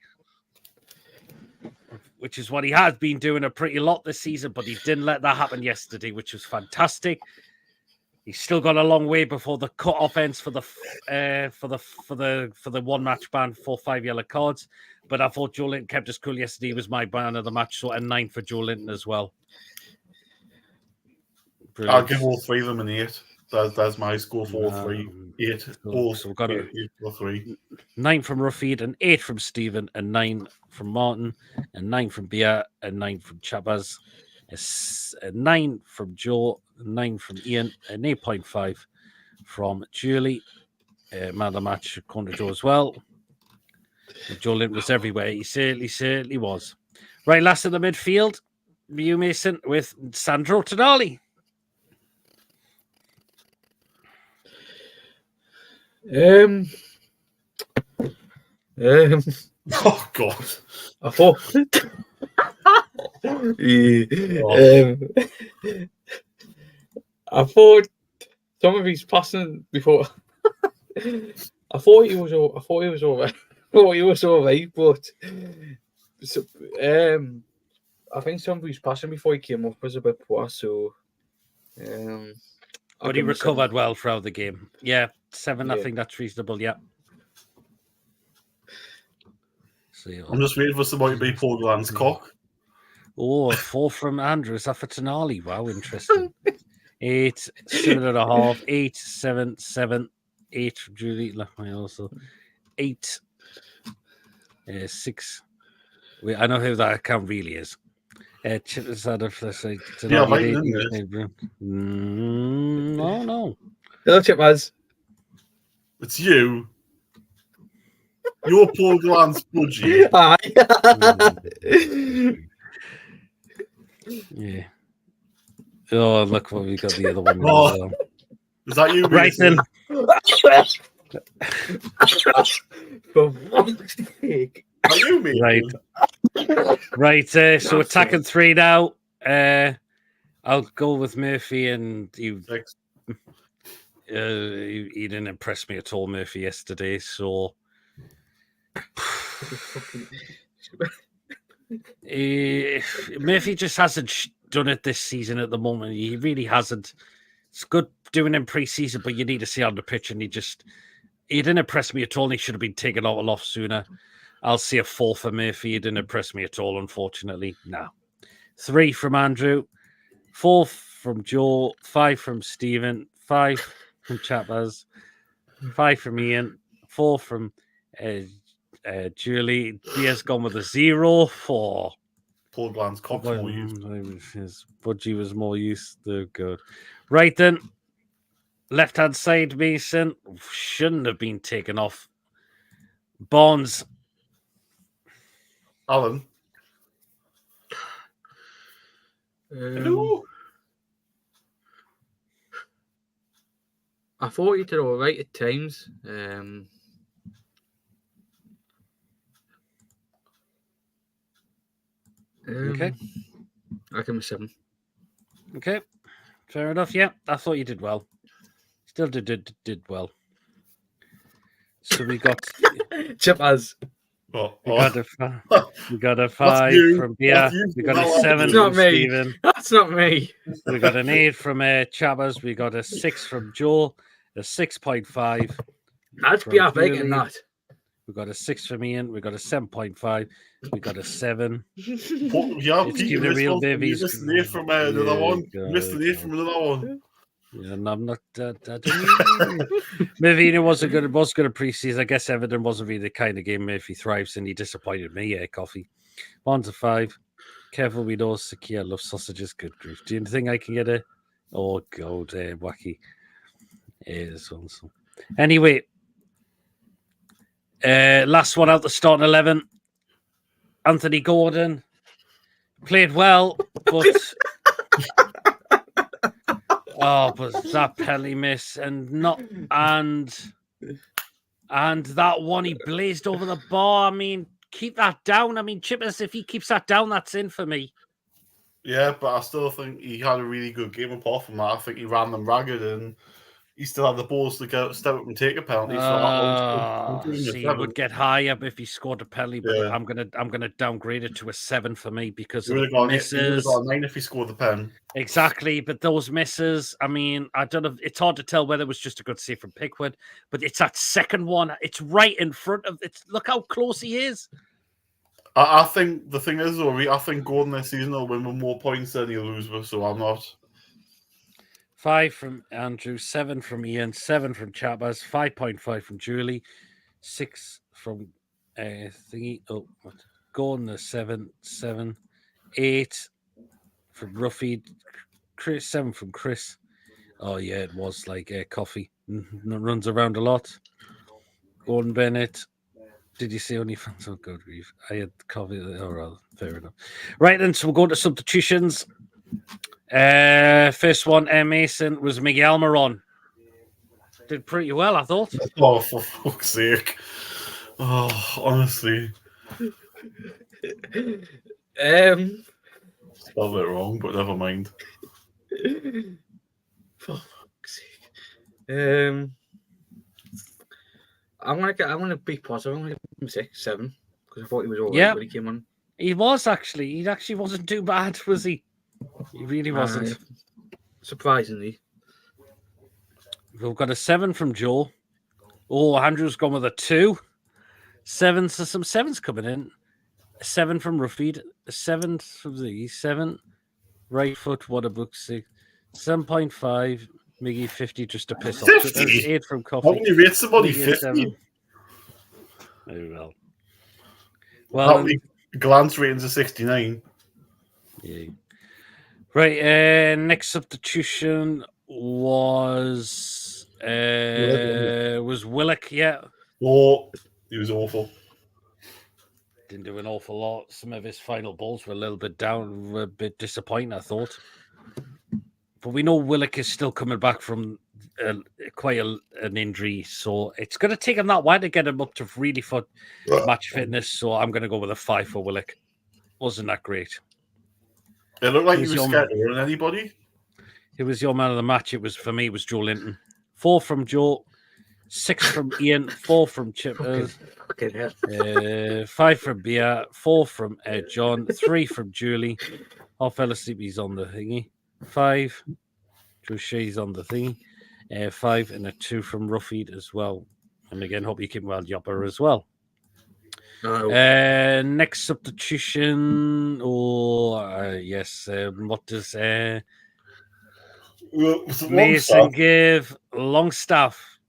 which is what he has been doing a pretty lot this season, but he didn't let that happen yesterday, which was fantastic. He's still got a long way before the cut-off ends for the one match ban for 5 yellow cards. But I thought Joe Linton kept us cool yesterday. He was my man of the match, so a 9 for Joe Linton as well. Brilliant. I'll give all 3 of them an 8. That's my score for all 3. 8. So we've got 8 for 3. 9 from Ruffeed, an 8 from Stephen, a 9 from Martin, a 9 from Bia, a 9 from Chappers, a 9 from Joe, a 9 from Ian, an 8.5 from Julie. Man of the match, according to Joe as well. And Joe Linton was everywhere. He certainly was. Right, last in the midfield, you, Mason, with Sandro Tonali. Oh God! I thought. I thought some of his passing before. I thought he was all right. But I think some of his passing before he came up was a bit poor. So, but he recovered well throughout the game. Yeah, 7. Yeah. I think that's reasonable. Yeah. I'm just waiting for somebody to be Paul Glan's cock. Oh, a 4 from Andrew. Is that for Tonali? Wow, interesting. 8, 7.5, 8, 7, 7, 8 from Julie. Left my also 8, 6. Wait, I know who that account really is. Chip is out of let's say Tonali. No. Hello, Chipmaz. It's you. You're Paul Glan's budgie. Yeah. Oh, look what we got the other one. Oh, is that you? Right then. For one mistake. Are you me? Right. So attacking 3 now. I'll go with Murphy, and he didn't impress me at all, Murphy, yesterday. So Murphy just hasn't done it this season at the moment. He really hasn't. It's good doing in pre-season, but you need to see on the pitch, and he didn't impress me at all. And he should have been taken out a lot sooner. I'll see a 4 for Murphy. He didn't impress me at all, unfortunately. No. 3 from Andrew, 4 from Joe, 5 from Stephen, 5 from Chappers, 5 from Ian, 4 from Julie. Dia's gone with a 0 for Paul Glantz Cox more used. His budgie was more used to go. Right then, left-hand side, Mason shouldn't have been taken off. Bonds. Alan. Hello. I thought he did all right at times. Okay. I give him a 7. Okay. Fair enough. Yeah, I thought you did well. Still did well. So we got Chippers. We got a 5 from Bia. We got a 7 from Stephen. That's not me. We got an 8 from Chabbers. We got a 6 from Joel. A 6.5. That's Bia bacon, that. We got a 6 from Ian. We got a 7.5. We got a 7. Yeah, It's giving a real babies. You missed an 8 from another one. You missed an 8 from another one. Yeah, and I'm not. Maybe it was good a preseason. I guess Everton wasn't really the kind of game Murphy thrives in. He disappointed me. Yeah, coffee. Bonds a 5. Careful, we know Sakia loves sausages. Good grief. Do you think I can get a? Oh God, wacky. This one. So. Anyway, last one out the starting 11. Anthony Gordon played well, but. Oh, but that penalty miss and that one he blazed over the bar. I mean, keep that down. I mean, Chippers, if he keeps that down, that's in for me. Yeah, but I still think he had a really good game apart from that. I think he ran them ragged and he still had the balls to step up and take a penalty. He would get higher if he scored a penalty, but yeah. I'm gonna downgrade it to a 7 for me because of the misses. He would have got a 9 if he scored the pen. Exactly, but those misses, I mean, I don't know. It's hard to tell whether it was just a good save from Pickford, but it's that second one. It's right in front of it. Look how close he is. I think the thing is, though, I think Gordon this season will win with more points than he'll lose with, so I'm not. 5 from Andrew, 7 from Ian, 7 from Chappers, 5.5 from Julie, 6 from Thingy. Oh, what? Gordon, 7, 8 from Ruffy, Chris, 7 from Chris. Oh, yeah, it was like coffee. Runs around a lot. Gordon Bennett. Did you see OnlyFans? Oh, good grief. I had coffee. Oh, well, fair enough. Right, then, so we'll go to substitutions. First one, Mason, was Miguel Almiron. Did pretty well, I thought. Oh, for fuck's sake. Oh, honestly. Spelled it wrong, but never mind. For fuck's sake. I'm gonna be positive. I'm gonna give him 6, 7 because I thought he was all right when he came on. He was actually. He actually wasn't too bad, was he? He really wasn't. Surprisingly. We've got a 7 from Joe. Oh, Andrew's gone with a 2. 7, so some 7s coming in. A 7 from Rafid. A 7 from the 7. Right foot, what a book 6. 7.5. Miggy 50 just to piss 50? off. 8 from Coffee. How can you rate somebody 50? Very well. How many glance ratings are 69? Yeah. Right, next substitution was Willock, yeah. Oh, he was awful. Didn't do an awful lot. Some of his final balls were a little bit down, were a bit disappointing, I thought. But we know Willock is still coming back from quite an injury, so it's going to take him that while to get him up to really for match fitness. So I'm going to go with a 5 for Willock. Wasn't that great? It looked like he Who's was your scared to run anybody. It was your man of the match. It was for me. It was Joe Linton. 4 from Joe, 6 from Ian, 4 from Chippers, Fucking hell. 5 from Bia, 4 from John, 3 from Julie. I fell asleep. He's on the thingy. 5. Joe Shea's on the thingy. 5 and a 2 from Ruffeed as well. And again, hope you keep well, Yopper as well. Next substitution. Yes. What does Mason give? Longstaff.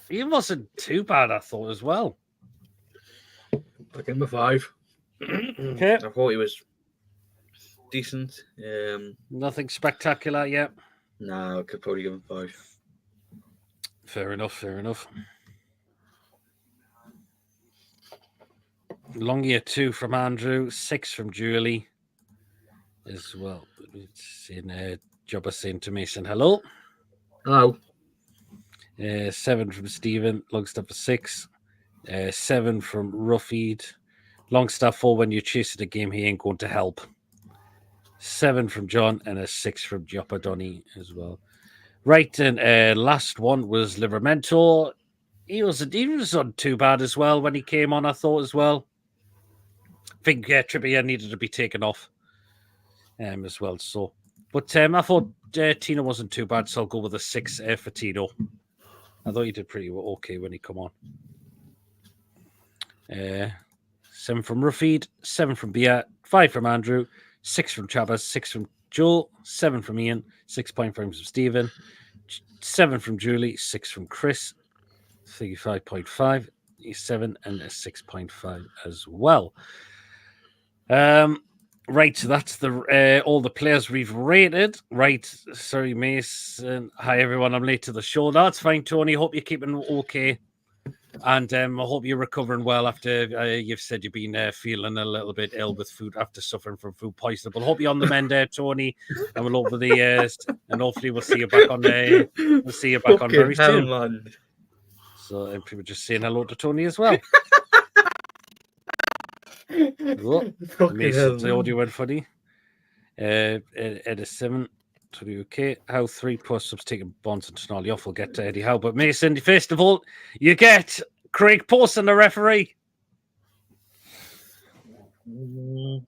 He wasn't too bad, I thought, as well. I give him a 5. Okay. I thought he was decent. Nothing spectacular yet. No, I could probably give him 5. Fair enough. Longier 2 from Andrew, 6 from Julie as well. It's in Jobber saying to Mason, hello. Hello. 7 from Stephen, Longstaff a 6. 7 from Ruffeed. Longstaff 4, when you're chasing a game, he ain't going to help. 7 from John and a 6 from Jopper Donny as well. Right, and last one was Livermento. He wasn't too bad as well when he came on, I thought as well. I think Trippier needed to be taken off as well. So, but I thought Tino wasn't too bad, so I'll go with a 6 for Tino. I thought he did pretty okay when he come on. 7 from Ruffeed, 7 from Bia, 5 from Andrew, 6 from Chavez, 6 from Joel, 7 from Ian, 6.5 from Stephen, 7 from Julie, 6 from Chris, 35.5, 7 and a 6.5 as well. Right, so that's the all the players we've rated. Right, sorry, Mason. Hi, everyone. I'm late to the show. That's fine, Tony. Hope you're keeping okay. And I hope you're recovering well after you've said you've been feeling a little bit ill with food after suffering from food poisoning. But hope you're on the mend there, Tony. And we'll hopefully we'll see you back on there. We'll see you back on very soon. Man. So people just saying hello to Tony as well. Mason's audio went funny. Ed is 7. To the UK. How 3 plus subs taking Bonds and Tonali off. We'll get to Eddie Howe. But Mason, first of all, you get Craig Pawson, the referee. I'll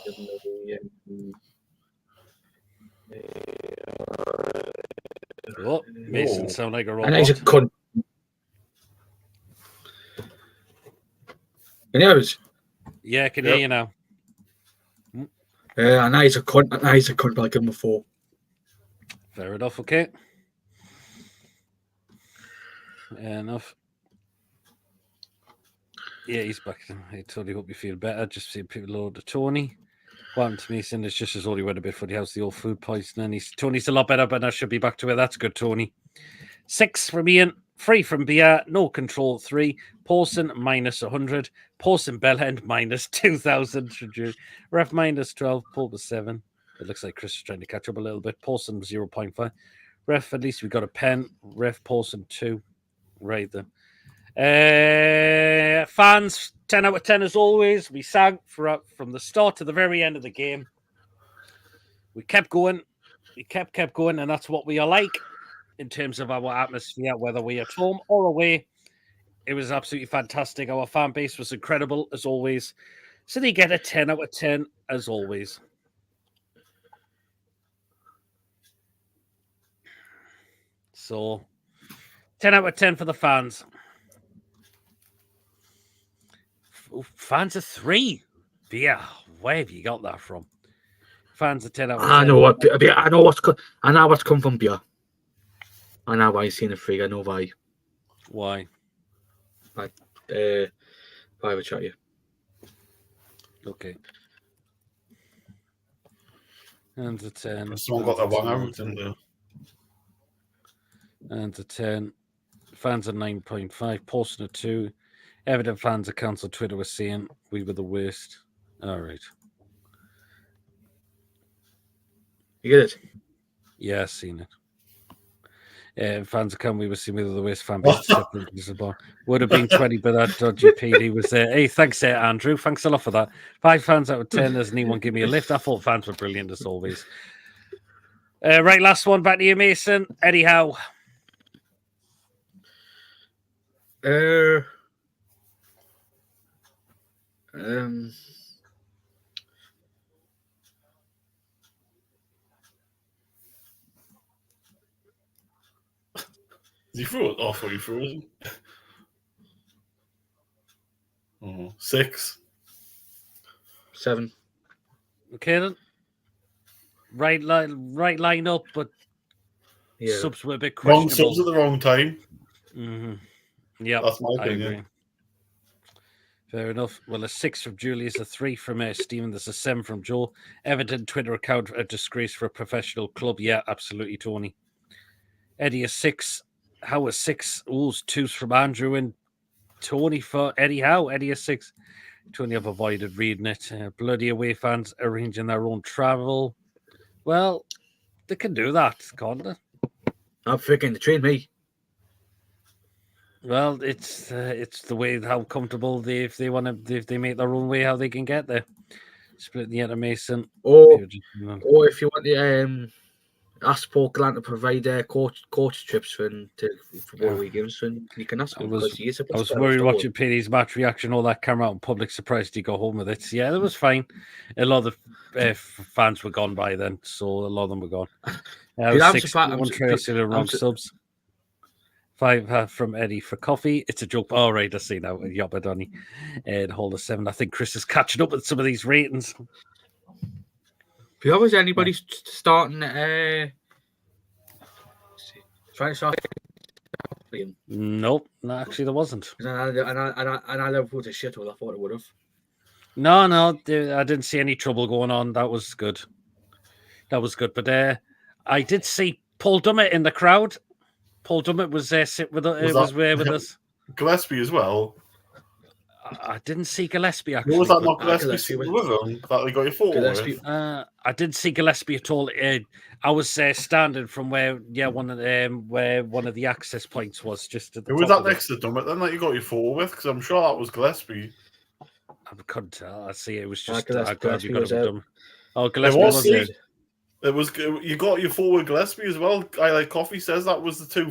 give him Mason sound like a robot. And he's a cunt. Can you hear us? Yeah, I can hear you now. And he's a cunt. And he's a cunt, but I'll give him a 4. Fair enough, okay. Fair enough. Yeah, he's back. I totally hope you feel better. Just seeing people load to Tony. What happened to Mason? It's just his already went a bit for the house, the old food poisoning. Tony's a lot better, but I should be back to it. That's good, Tony. 6 from Ian, 3 from Bia, no control 3. Pawson minus 100. Pawson Bellend minus 2,000. Ref minus 12. Paul was 7. It looks like Chris is trying to catch up a little bit. Pawson 0.5. Ref, at least we got a pen. Ref Pawson 2. Right then. Fans, 10 out of 10 as always. We sang from the start to the very end of the game. We kept going. We kept going, and that's what we are like in terms of our atmosphere, whether we're at home or away. It was absolutely fantastic. Our fan base was incredible, as always. So they get a 10 out of 10, as always. So, 10 out of 10 for the fans. Fans are 3. Yeah, where have you got that from? Fans are 10 out of 10. I know what's come from Beer. I know why he's seen a 3. I know why. Why? Private chat you. Okay. And the 10. Someone got that one out, didn't they? And the 10. Fans are 9.5. Pawson are 2. Everton fans accounts on Twitter were saying we were the worst. All right. You get it? Yeah, I've seen it. Fans come, we were seeing with the worst fan base. Would have been 20, but that dodgy PD was there. Hey, thanks, Andrew. Thanks a lot for that. 5 fans out of 10. Does anyone give me a lift? I thought fans were brilliant as always. Right, last one. Back to you, Mason. Eddie Howe. He threw it off, or he frozen? Oh, 6. 7. Okay, then. Right line up, but subs were a bit questionable. Wrong subs at the wrong time. Mm-hmm. Yeah, that's my opinion. I agree. Fair enough. Well, a 6 from Julius, a 3 from Stephen. There's a 7 from Joe. Everton Twitter account, a disgrace for a professional club. Yeah, absolutely, Tony. Eddie, a 6. How a 6? Oh, 2s from Andrew and Tony for Eddie Howe. Eddie, a 6. Tony, I've avoided reading it. Bloody away fans arranging their own travel. Well, they can do that, can't they? I'm freaking the train, me. Well, it's the way how comfortable if they make their own way, how they can get there. Split the end of Mason. Or if you want the ask Paul Glant to provide coach trips for football weekends, and you can ask him because he is. I was worried watching Penny's match reaction, all that camera out in public. Surprised he got home with it. Yeah, it was fine. A lot of the fans were gone by then, so a lot of them were gone. Wrong subs. 5 from Eddie for coffee. It's a joke. All right, I see now. Yobba Donny and hold a 7. I think Chris is catching up with some of these ratings. Was anybody starting trying to start? Nope, no, actually there wasn't. And I Liverpool's a shit. I thought it would have. No, I didn't see any trouble going on. That was good. But I did see Paul Dummett in the crowd. Paul Dummett was there, with us. Gillespie as well. I didn't see Gillespie actually. Was that not Gillespie with him? That they got you forward with? I didn't see Gillespie at all. I was standing from where one of the access points was. Just at the was that next to Dummett then that you got your forward with? Because I'm sure that was Gillespie. I couldn't tell. I see it was just. Gillespie was Oh, Gillespie was there. It was you got your forward Gillespie as well. I like coffee says that was the 2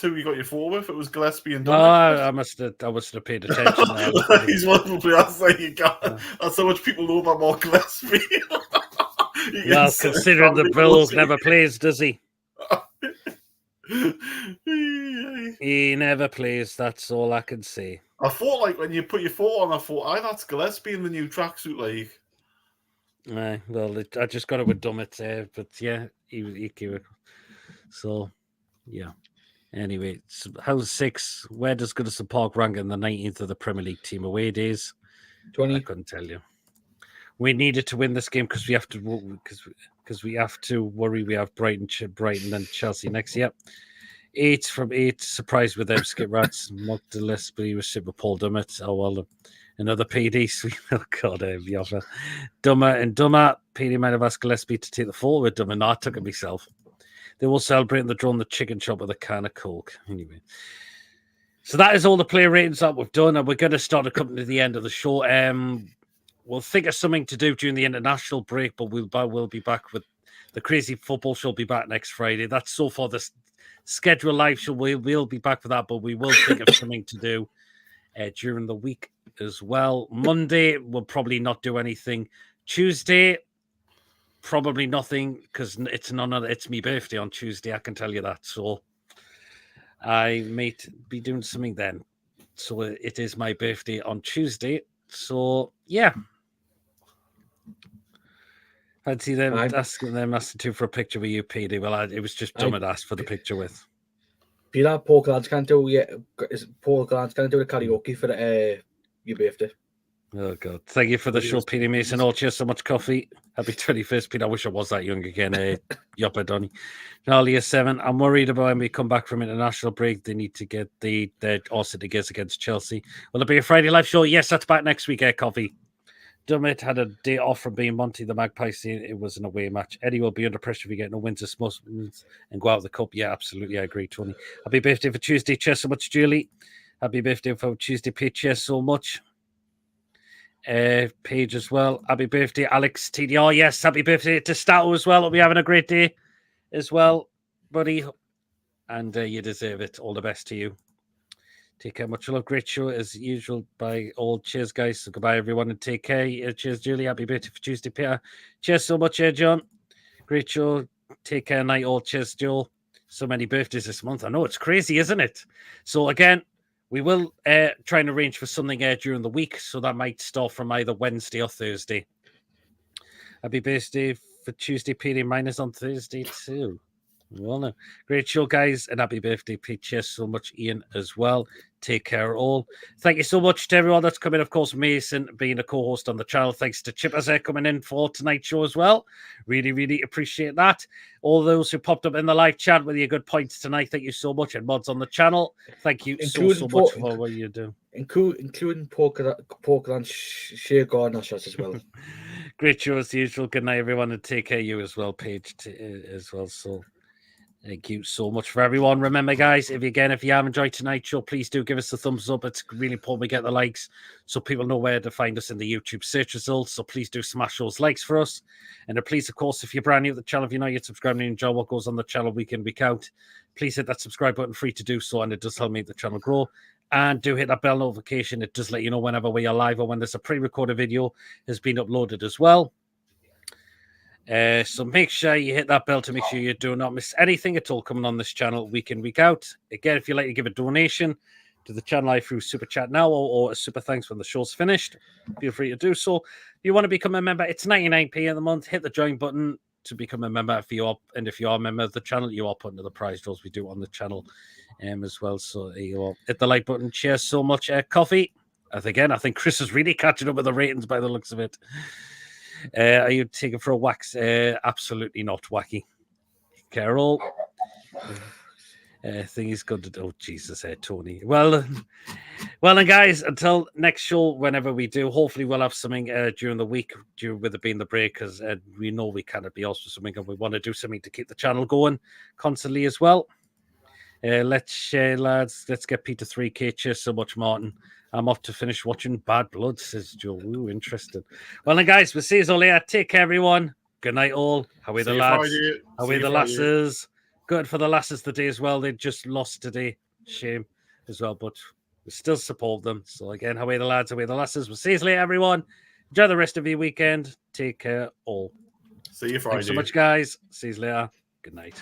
you got your forward with. It was Gillespie and Dummett. I must have paid attention. He's wonderful. That's like you got. That's how much people know about Mark Gillespie. Well, considering the Bill never plays, does he? He never plays. That's all I can say. I thought like when you put your foot on, I thought, that's Gillespie in the new tracksuit league. Well, I just got it with Dummett, but yeah, he so yeah. Anyway, how's 6? Where does Goodison Park rank in the 19th of the Premier League team away days? 20. I couldn't tell you. We needed to win this game because we have to worry. We have Brighton and Chelsea next. Yep. 8 from 8. Surprised with them skip rats. Mocked the list, but he was super Paul Dummett. Oh well. Another PD. Oh God, Dummer. PD might have asked Gillespie to take the forward. Dummer, no, I took it myself. They will celebrate the draw in the chicken shop with a can of Coke. Anyway, so that is all the player ratings that we've done, and we're going to start coming to the end of the show. We'll think of something to do during the international break, but we'll be back with the Crazy Football Show. Will be back next Friday. That's so far the schedule live show. We'll be back for that, but we will think of something to do during the week as well. Monday, we'll probably not do anything. Tuesday, probably nothing because it's my birthday on Tuesday. I can tell you that. So I might be doing something then. So it is my birthday on Tuesday. So yeah. I'd see them asking too for a picture with you, PD. Well, it was just dumb to ask for the picture with. Peter, Paul Glantz can't do Paul Glantz can't do the karaoke for your birthday. Oh God! Thank you for the show, Peter Mason. Oh, cheers so much coffee. Happy 21st, Peter. I wish I was that young again. Yoppa Donny. Charlie 7. I'm worried about when we come back from international break. They need to get their City against Chelsea. Will it be a Friday live show? Yes, that's back next week. Coffee. Dummett had a day off from being Monty the Magpies. It was an away match. Eddie will be under pressure if we get no wins this month and go out of the cup. Yeah, absolutely. I agree, Tony. Happy birthday for Tuesday. Cheers so much, Julie. Happy birthday for Tuesday, Pete. Cheers so much. Paige as well. Happy birthday, Alex TDR. Yes, happy birthday to Stato as well. Hope you're having a great day as well, buddy. And you deserve it. All the best to you. Take care. Much love. Great show as usual by all. Cheers, guys. So goodbye, everyone, and take care. Cheers, Julie. Happy birthday for Tuesday, Peter. Cheers so much, John. Great show. Take care, night all. Cheers, Joel. So many birthdays this month. I know it's crazy, isn't it? So again, we will try and arrange for something during the week. So that might start from either Wednesday or Thursday. Happy birthday for Tuesday, Peter. Mine is on Thursday too. Well, no. Great show, guys, and happy birthday, Pete. Cheers so much, Ian, as well. Take care, all. Thank you so much to everyone that's come in. Of course, Mason being a co-host on the channel. Thanks to Chippers coming in for tonight's show as well. Really, really appreciate that. All those who popped up in the live chat with your good points tonight, thank you so much. And mods on the channel, thank you so much for what you do. Including Portland Shea Gardner shots as well. Great show as usual. Good night, everyone, and take care you as well, Paige, as well. So thank you so much for everyone. Remember, guys, if you have enjoyed tonight's show, please do give us a thumbs up. It's really important we get the likes so people know where to find us in the YouTube search results. So please do smash those likes for us. And please, of course, if you're brand new to the channel, if you're not yet subscribed and you enjoy what goes on the channel week in, week out, please hit that subscribe button, free to do so, and it does help make the channel grow. And do hit that bell notification. It does let you know whenever we are live or when there's a pre-recorded video has been uploaded as well. So make sure you hit that bell to make sure you do not miss anything at all coming on this channel week in, week out. Again, if you'd like to give a donation to the channel live through Super Chat now or a super thanks when the show's finished, feel free to do so. If you want to become a member, it's 99p a month. Hit the join button to become a member. If you are a member of the channel, you are put into the prize draws we do on the channel as well. So you all hit the like button. Cheers so much, Coffee. I think Chris is really catching up with the ratings by the looks of it. Are you taking for a wax? Absolutely not, Wacky. Carol. Thing is good to do. Oh, Jesus, Tony. Well, and guys, until next show, whenever we do, hopefully we'll have something during the week, with it being the break, because we know we cannot be asked for something, and we want to do something to keep the channel going constantly as well. Let's share, lads. Let's get Peter 3K. Cheers so much, Martin. I'm off to finish watching Bad Blood, says Joe. Ooh, interesting. Well, then, guys, we'll see you all later. Take care, everyone. Good night, all. How are the lads? How are the lasses? Good for the lasses today as well. They just lost today. Shame as well, but we still support them. So, again, how are the lads? How are the lasses? We'll see you later, everyone. Enjoy the rest of your weekend. Take care, all. See you Friday. Thanks so much, guys. See you later. Good night.